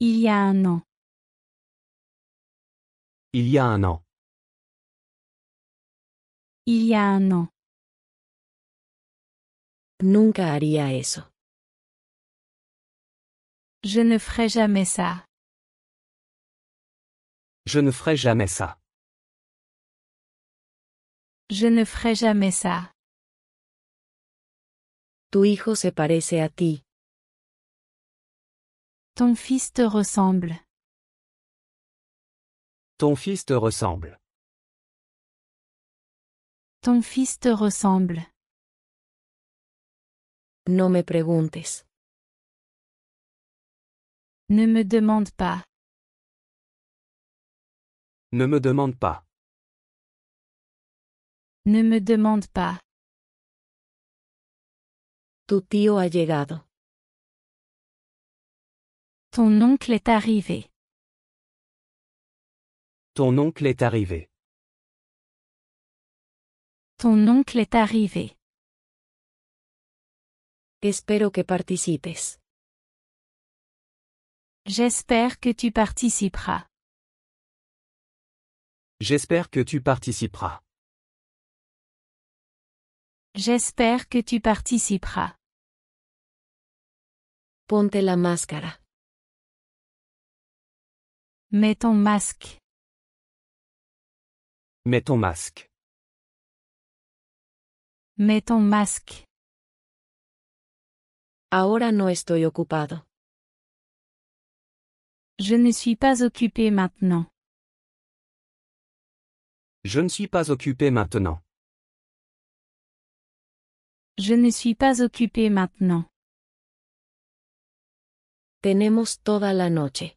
Il y a un an. Il y a un an. Il y a un an. Nunca haría eso. Je ne ferai jamais ça. Je ne ferai jamais ça. Je ne ferai jamais ça. Tu hijo se parece a ti. Ton fils te ressemble. Ton fils te ressemble. Ton fils te ressemble. No me preguntes. Ne me demande pas. Ne me demande pas. Ne me demande pas. Tu tío ha llegado. Ton oncle est arrivé. Ton oncle est arrivé. Ton oncle est arrivé. Espero que participes. J'espère que tu participeras. J'espère que tu participeras. J'espère que tu participeras. Ponte la máscara. Mets ton masque. Mets ton masque. Mets ton masque. Ahora no estoy ocupado. Je ne suis pas occupé maintenant. Je ne suis pas occupé maintenant. Je ne suis pas occupé maintenant. Tenemos toda la noche.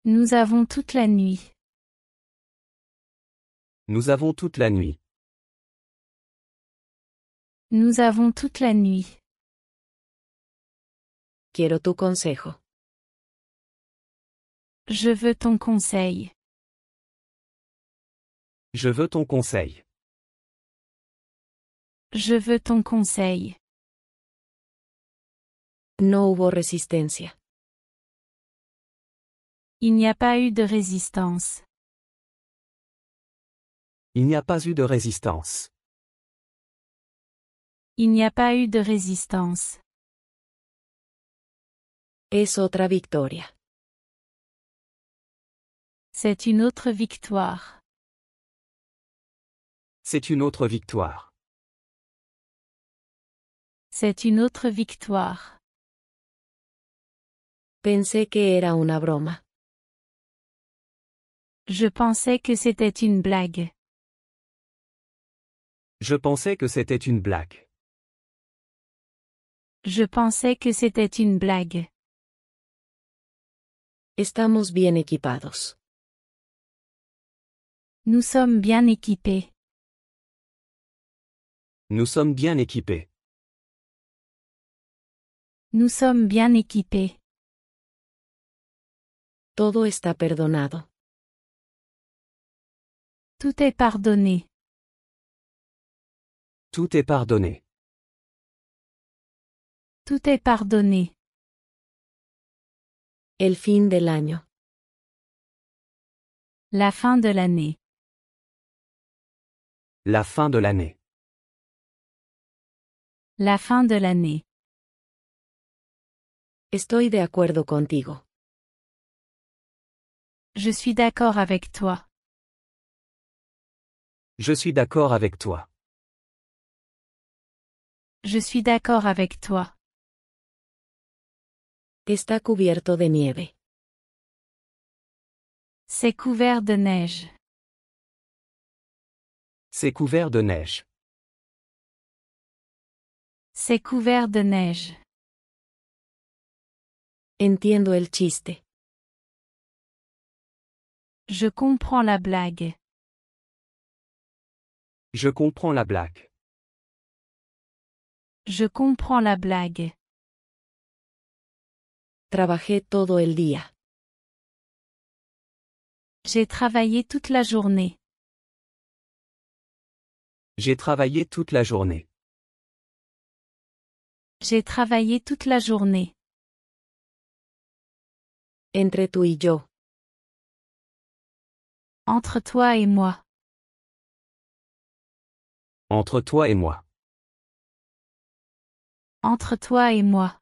Nous avons toute la nuit. Nous avons toute la nuit. Nous avons toute la nuit. Quiero tu consejo. Je veux ton conseil. Je veux ton conseil. Je veux ton conseil. No hubo resistencia. Il n'y a pas eu de résistance. Il n'y a pas eu de résistance. Il n'y a pas eu de résistance. Es otra victoria. C'est une autre victoire. C'est une autre victoire. C'est une autre victoire. Pensé que era una broma. Je pensais que c'était une blague. Je pensais que c'était une blague. Je pensais que c'était une blague. Estamos bien equipados. Nous sommes bien équipés. Nous sommes bien équipés. Nous sommes bien équipés. Todo está perdonado. Tout est pardonné. Tout est pardonné. Tout est pardonné. El fin del año. La fin de l'année. La fin de l'année. La fin de l'année. Estoy de acuerdo contigo. Je suis d'accord avec toi. Je suis d'accord avec toi. Je suis d'accord avec toi. Está cubierto de nieve. C'est couvert de neige. C'est couvert de neige. C'est couvert de neige. Entiendo el chiste. Je comprends la blague. Je comprends la blague. Je comprends la blague. Trabajé todo el día. J'ai travaillé toute la journée. J'ai travaillé toute la journée. J'ai travaillé toute la journée. Entre tú y yo. Entre toi et moi. Entre toi et moi. Entre toi et moi.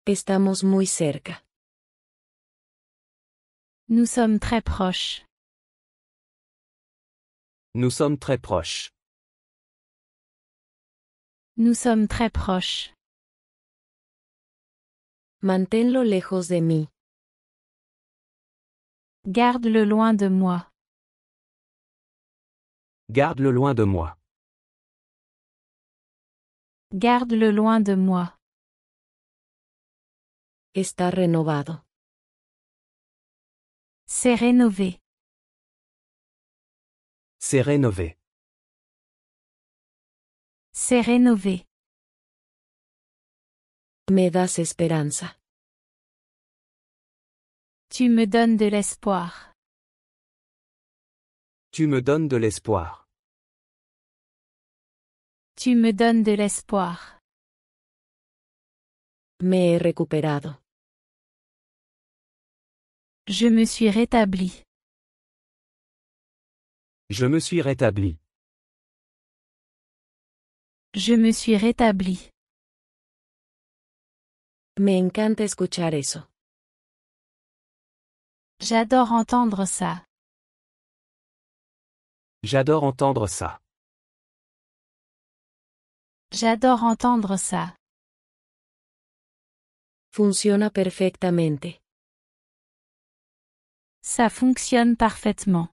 Estamos muy cerca. Nous sommes très proches. Nous sommes très proches. Nous sommes très proches. Manténlo lejos de mí. Garde-le loin de moi. Garde-le loin de moi. Garde-le loin de moi. Está renovado. C'est rénové. C'est rénové. C'est rénové. Me das esperanza. Tu me donnes de l'espoir. Tu me donnes de l'espoir. Tu me donnes de l'espoir. Me he recuperado. Je me suis rétabli. Je me suis rétabli. Je me suis rétabli. Me encanta escuchar eso. J'adore entendre ça. J'adore entendre ça. J'adore entendre ça. Funciona perfectamente. Ça fonctionne parfaitement.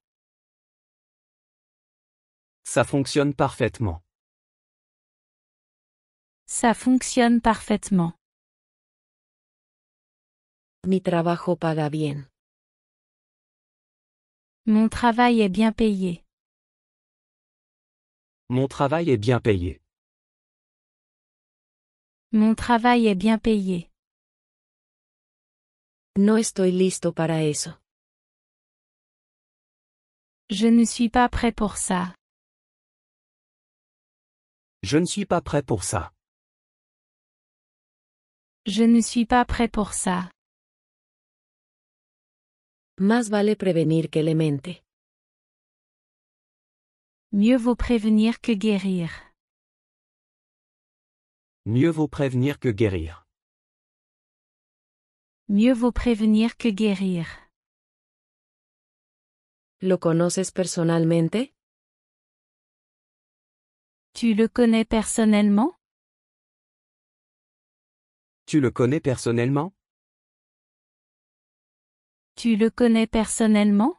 Ça fonctionne parfaitement. Ça fonctionne parfaitement. Mi trabajo paga bien. Mon travail est bien payé. Mon travail est bien payé. Mon travail est bien payé. No estoy listo para eso. Je ne suis pas prêt pour ça. Je ne suis pas prêt pour ça. Je ne suis pas prêt pour ça. Más vale prevenir que lemente. Mieux vaut prévenir que guérir. Mieux vaut prévenir que guérir. Mieux vaut prévenir que guérir. ¿Lo conoces personalmente? Tu le connais personnellement? Tu le connais personnellement? Tu le connais personnellement?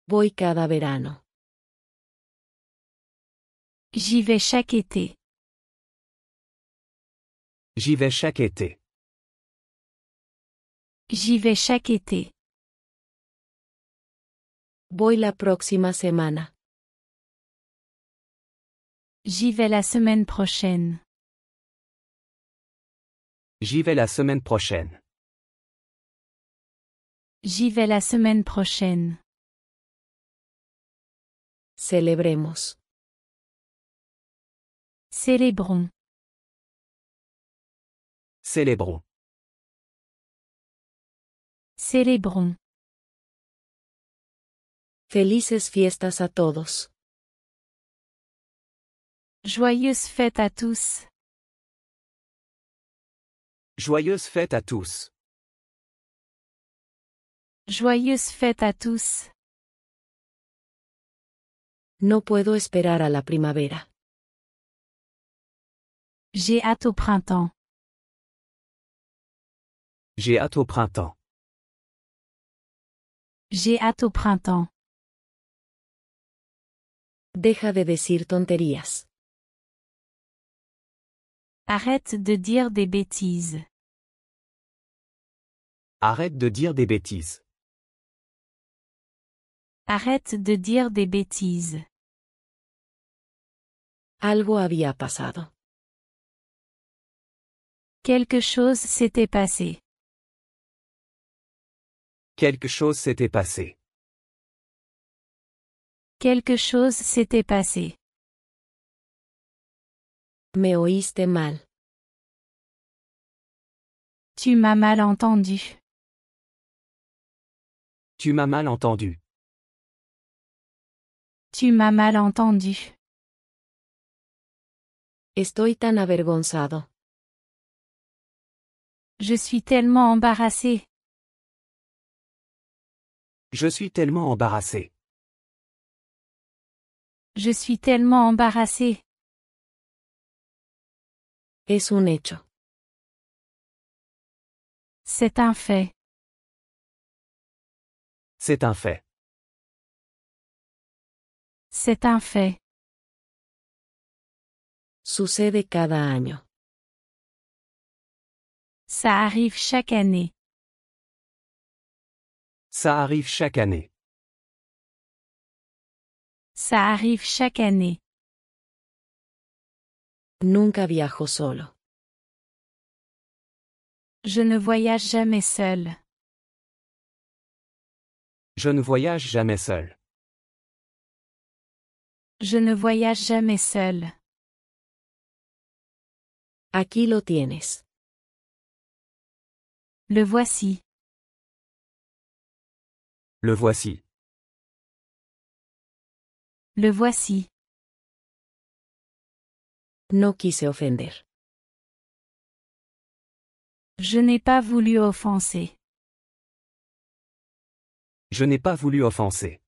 Voy cada verano. J'y vais chaque été. J'y vais chaque été. J'y vais chaque été. Voy la próxima semana. J'y vais la semaine prochaine. J'y vais la semaine prochaine. J'y vais la semaine prochaine. Celebremos. Célébrons. Célébrons. Célébrons. Felices fiestas a todos. Joyeuses fêtes à tous. Joyeuses fêtes à tous. Joyeuses fêtes à tous. No puedo esperar a la primavera. J'ai hâte au printemps. J'ai hâte au printemps. J'ai hâte au printemps. Deja de decir tonterías. Arrête de dire des bêtises. Arrête de dire des bêtises. Arrête de dire des bêtises. Algo había pasado. Quelque chose s'était passé. Quelque chose s'était passé. Quelque chose s'était passé. Me oíste mal. Tu m'as mal entendu. Tu m'as mal entendu. Tu m'as mal entendu. Estoy tan avergonzado. Je suis tellement embarrassé. Je suis tellement embarrassé. Je suis tellement embarrassé. Es un hecho. C'est un fait. C'est un fait. C'est un fait. Sucede cada año. Ça arrive chaque année. Ça arrive chaque année. Ça arrive chaque année. Nunca viajo solo. Je ne voyage jamais seul. Je ne voyage jamais seul. Je ne voyage jamais seul. Aquí lo tienes. Le voici. Le voici. Le voici. No quise ofender. Je n'ai pas voulu offenser. Je n'ai pas voulu offenser.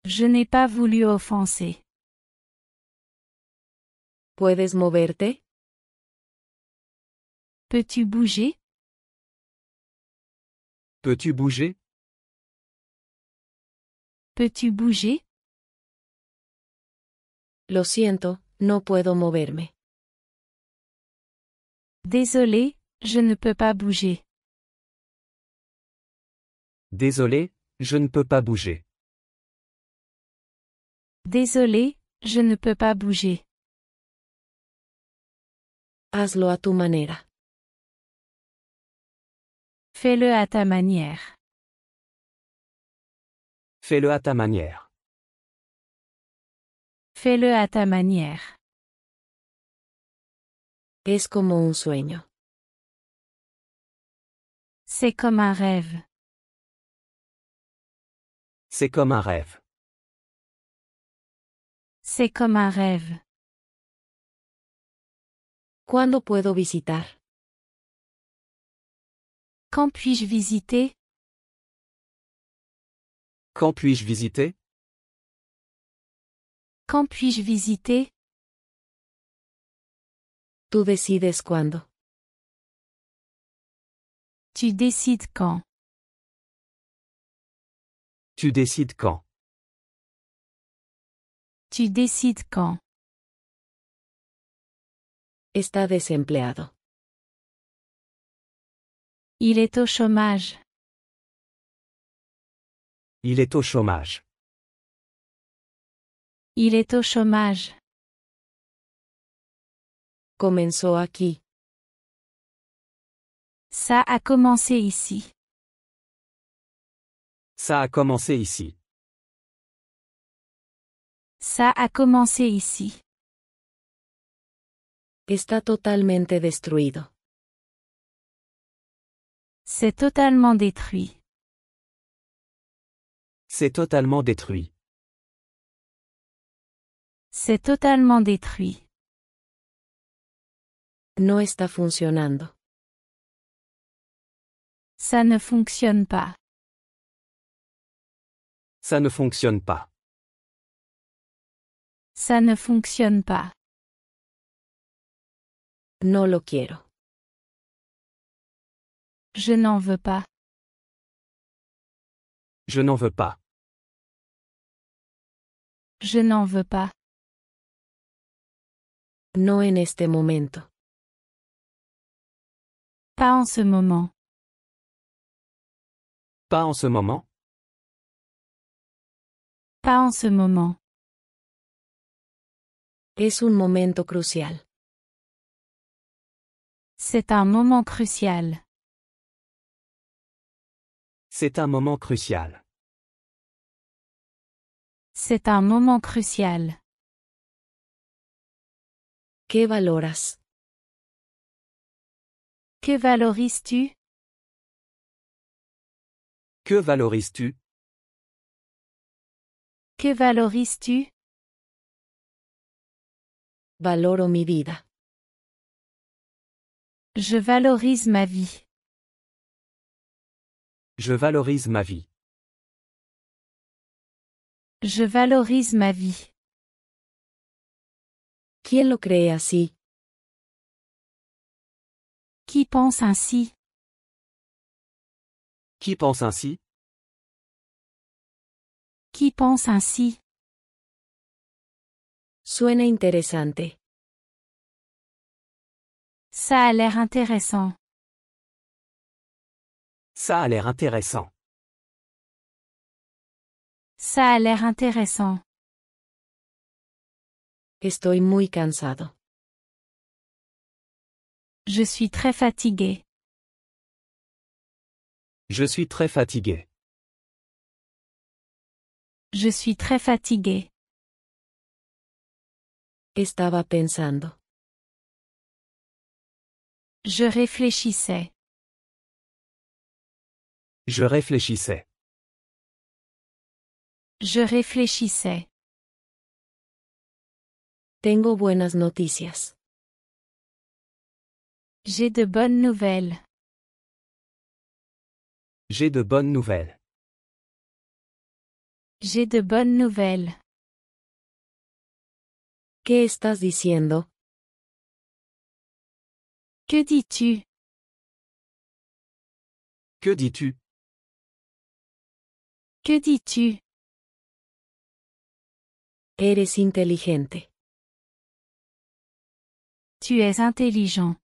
Je n'ai pas voulu offenser. ¿Puedes moverte? Peux-tu bouger? Peux-tu bouger? Peux-tu bouger? Lo siento, no puedo moverme. Désolé, je ne peux pas bouger. Désolé, je ne peux pas bouger. Désolé, je ne peux pas bouger. Hazlo a tu manera. Fais-le à ta manière. Fais-le à ta manière. Fais-le à ta manière. Es como un sueño. C'est comme un rêve. C'est comme un rêve. C'est comme un rêve. ¿Cuándo puedo visitar? Quand puis-je visiter? Quand puis-je visiter? Quand puis-je visiter? Tú decides cuándo. Tu décides quand. Tu décides quand. Tu décides quand. Está desempleado. Il est au chômage. Il est au chômage. Il est au chômage. Comenzó aquí. Ça a commencé ici. Ça a commencé ici. Ça a commencé ici. Está totalmente destruido. C'est totalement détruit. C'est totalement détruit. C'est totalement détruit. No está funcionando. Ça ne fonctionne pas. Ça ne fonctionne pas. Ça ne fonctionne pas. No lo quiero. Je n'en veux pas. Je n'en veux pas. Je n'en veux pas. No en este momento. Pas en ce moment. Pas en ce moment. Pas en ce moment. Es un momento crucial. C'est un moment crucial. C'est un moment crucial. C'est un moment crucial. ¿Qué valoras? Que valorises-tu? Que valorises-tu? Que valorises-tu? Valoro mi vida. Je valorise ma vie. Je valorise ma vie. Je valorise ma vie. ¿Quién lo cree así? Qui pense ainsi? Qui pense ainsi? Qui pense ainsi? Suena interesante. Ça a l'air intéressant. Ça a l'air intéressant. Ça a l'air intéressant. Estoy muy cansado. Je suis très fatigué. Je suis très fatigué. Je suis très fatigué. Estaba pensando. Je réfléchissais. Je réfléchissais. Je réfléchissais. Tengo buenas noticias. J'ai de bonnes nouvelles. J'ai de bonnes nouvelles. J'ai de bonnes nouvelles. ¿Qué estás diciendo? Que dis-tu? Que dis-tu? Que dis-tu? Eres inteligente. Tu es intelligent.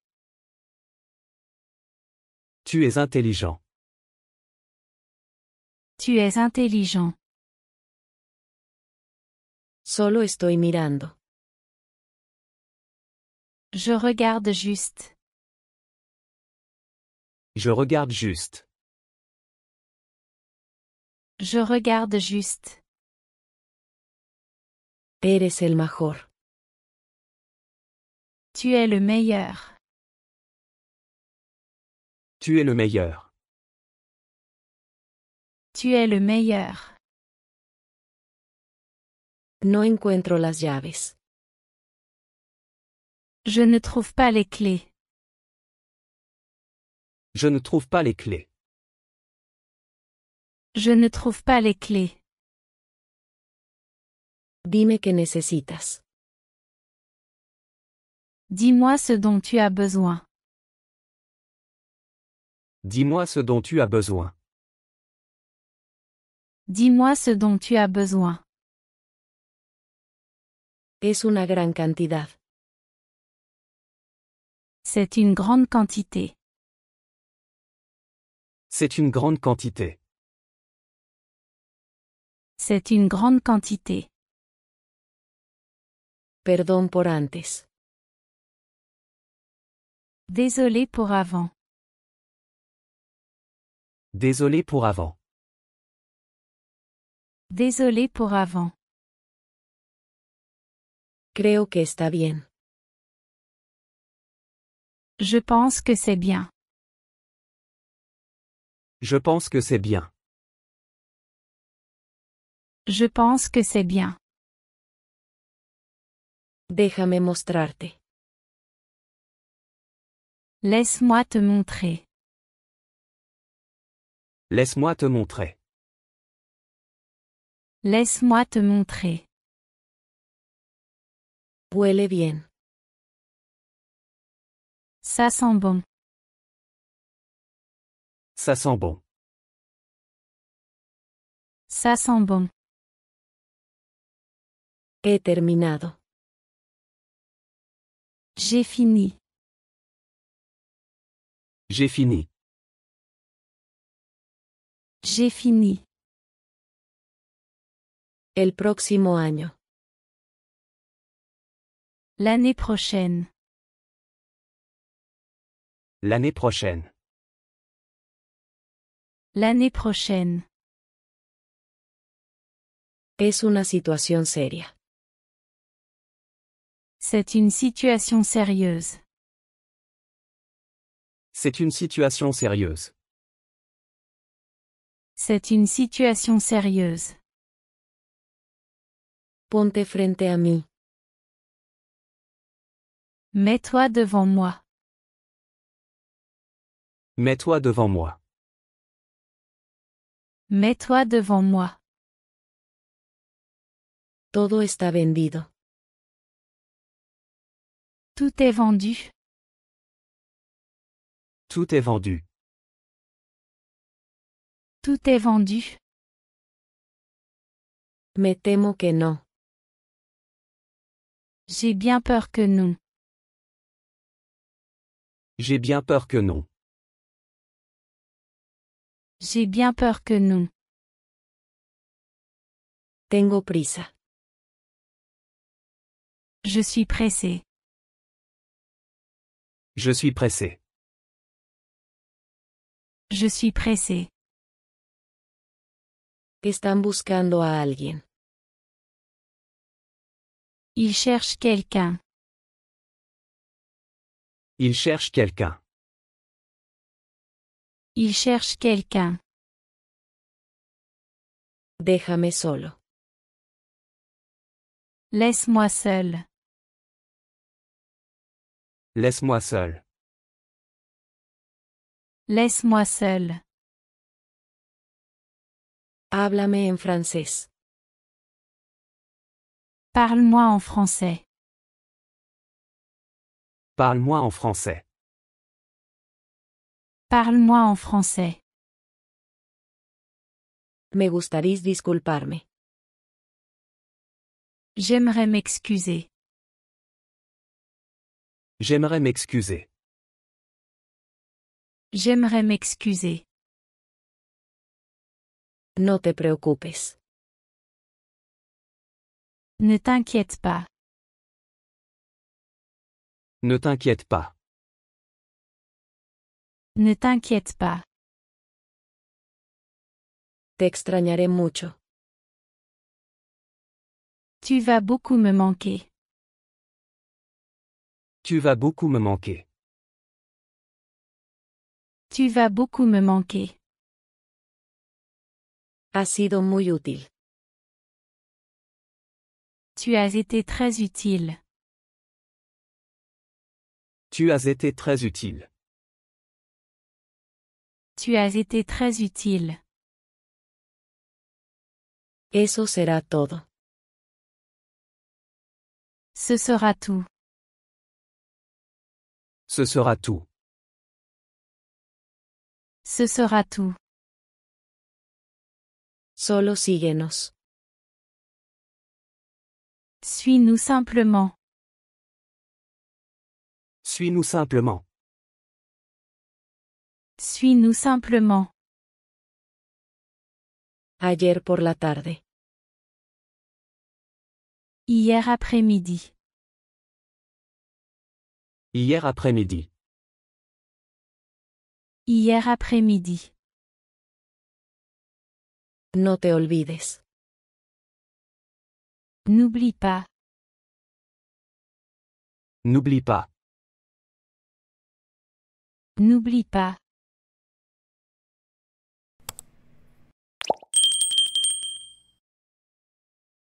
Tu es intelligent. Tu es intelligent. Solo estoy mirando. Je regarde juste. Je regarde juste. Je regarde juste. Eres el mejor. Tu es le meilleur. Tu es le meilleur. Tu es le meilleur. No encuentro las llaves. Je ne trouve pas les clés. Je ne trouve pas les clés. Je ne trouve pas les clés. Dime qué necesitas. Dis-moi ce dont tu as besoin. Dis-moi ce dont tu as besoin. Dis-moi ce dont tu as besoin. Es una gran cantidad. C'est une grande quantité. C'est une grande quantité. C'est une grande quantité. Perdón por antes. Désolé pour avant. Désolé pour avant. Désolé pour avant. Creo que está bien. Je pense que c'est bien. Je pense que c'est bien. Je pense que c'est bien. Déjame mostrarte. Laisse-moi te montrer. Laisse-moi te montrer. Laisse-moi te montrer. Huele bien. Ça sent bon. Ça sent bon. Ça sent bon. He terminado. J'ai fini. J'ai fini. J'ai fini. El próximo año. L'année prochaine. L'année prochaine. L'année prochaine. Es una situación seria. C'est une situation sérieuse. C'est une situation sérieuse. C'est une situation sérieuse. Ponte frente a mí. Mets-toi devant moi. Mets-toi devant moi. Mets-toi devant moi. Todo está vendido. Tout est vendu. Tout est vendu. Tout est vendu. Me temo que no. J'ai bien peur que non. J'ai bien peur que non. J'ai bien peur que non. Tengo prisa. Je suis pressé. Je suis pressé. Je suis pressé. Están buscando a alguien. Il cherche quelqu'un. Il cherche quelqu'un. Il cherche quelqu'un. Déjame solo. Laisse-moi seul. Laisse-moi seul. Laisse-moi seul. Háblame en francés. Parle-moi en français. Parle-moi en français. Parle-moi en français. Me gustaría disculparme. J'aimerais m'excuser. J'aimerais m'excuser. J'aimerais m'excuser. No te preocupes. Ne t'inquiète pas. Ne t'inquiète pas. Ne t'inquiète pas. Te extrañaré mucho. Tu vas beaucoup me manquer. Tu vas beaucoup me manquer. Tu vas beaucoup me manquer. Ha sido muy útil. Tu as été très utile. Tu as été très utile. Tu as été très utile. Eso será todo. Ce sera tout. Ce sera tout. Ce sera tout. Solo síguenos. Suis-nous simplement. Suis-nous simplement. Suis-nous simplement. Ayer por la tarde. Hier après-midi. Hier après-midi. Hier après-midi. No te olvides. N'oublie pas. N'oublie pas. N'oublie pas.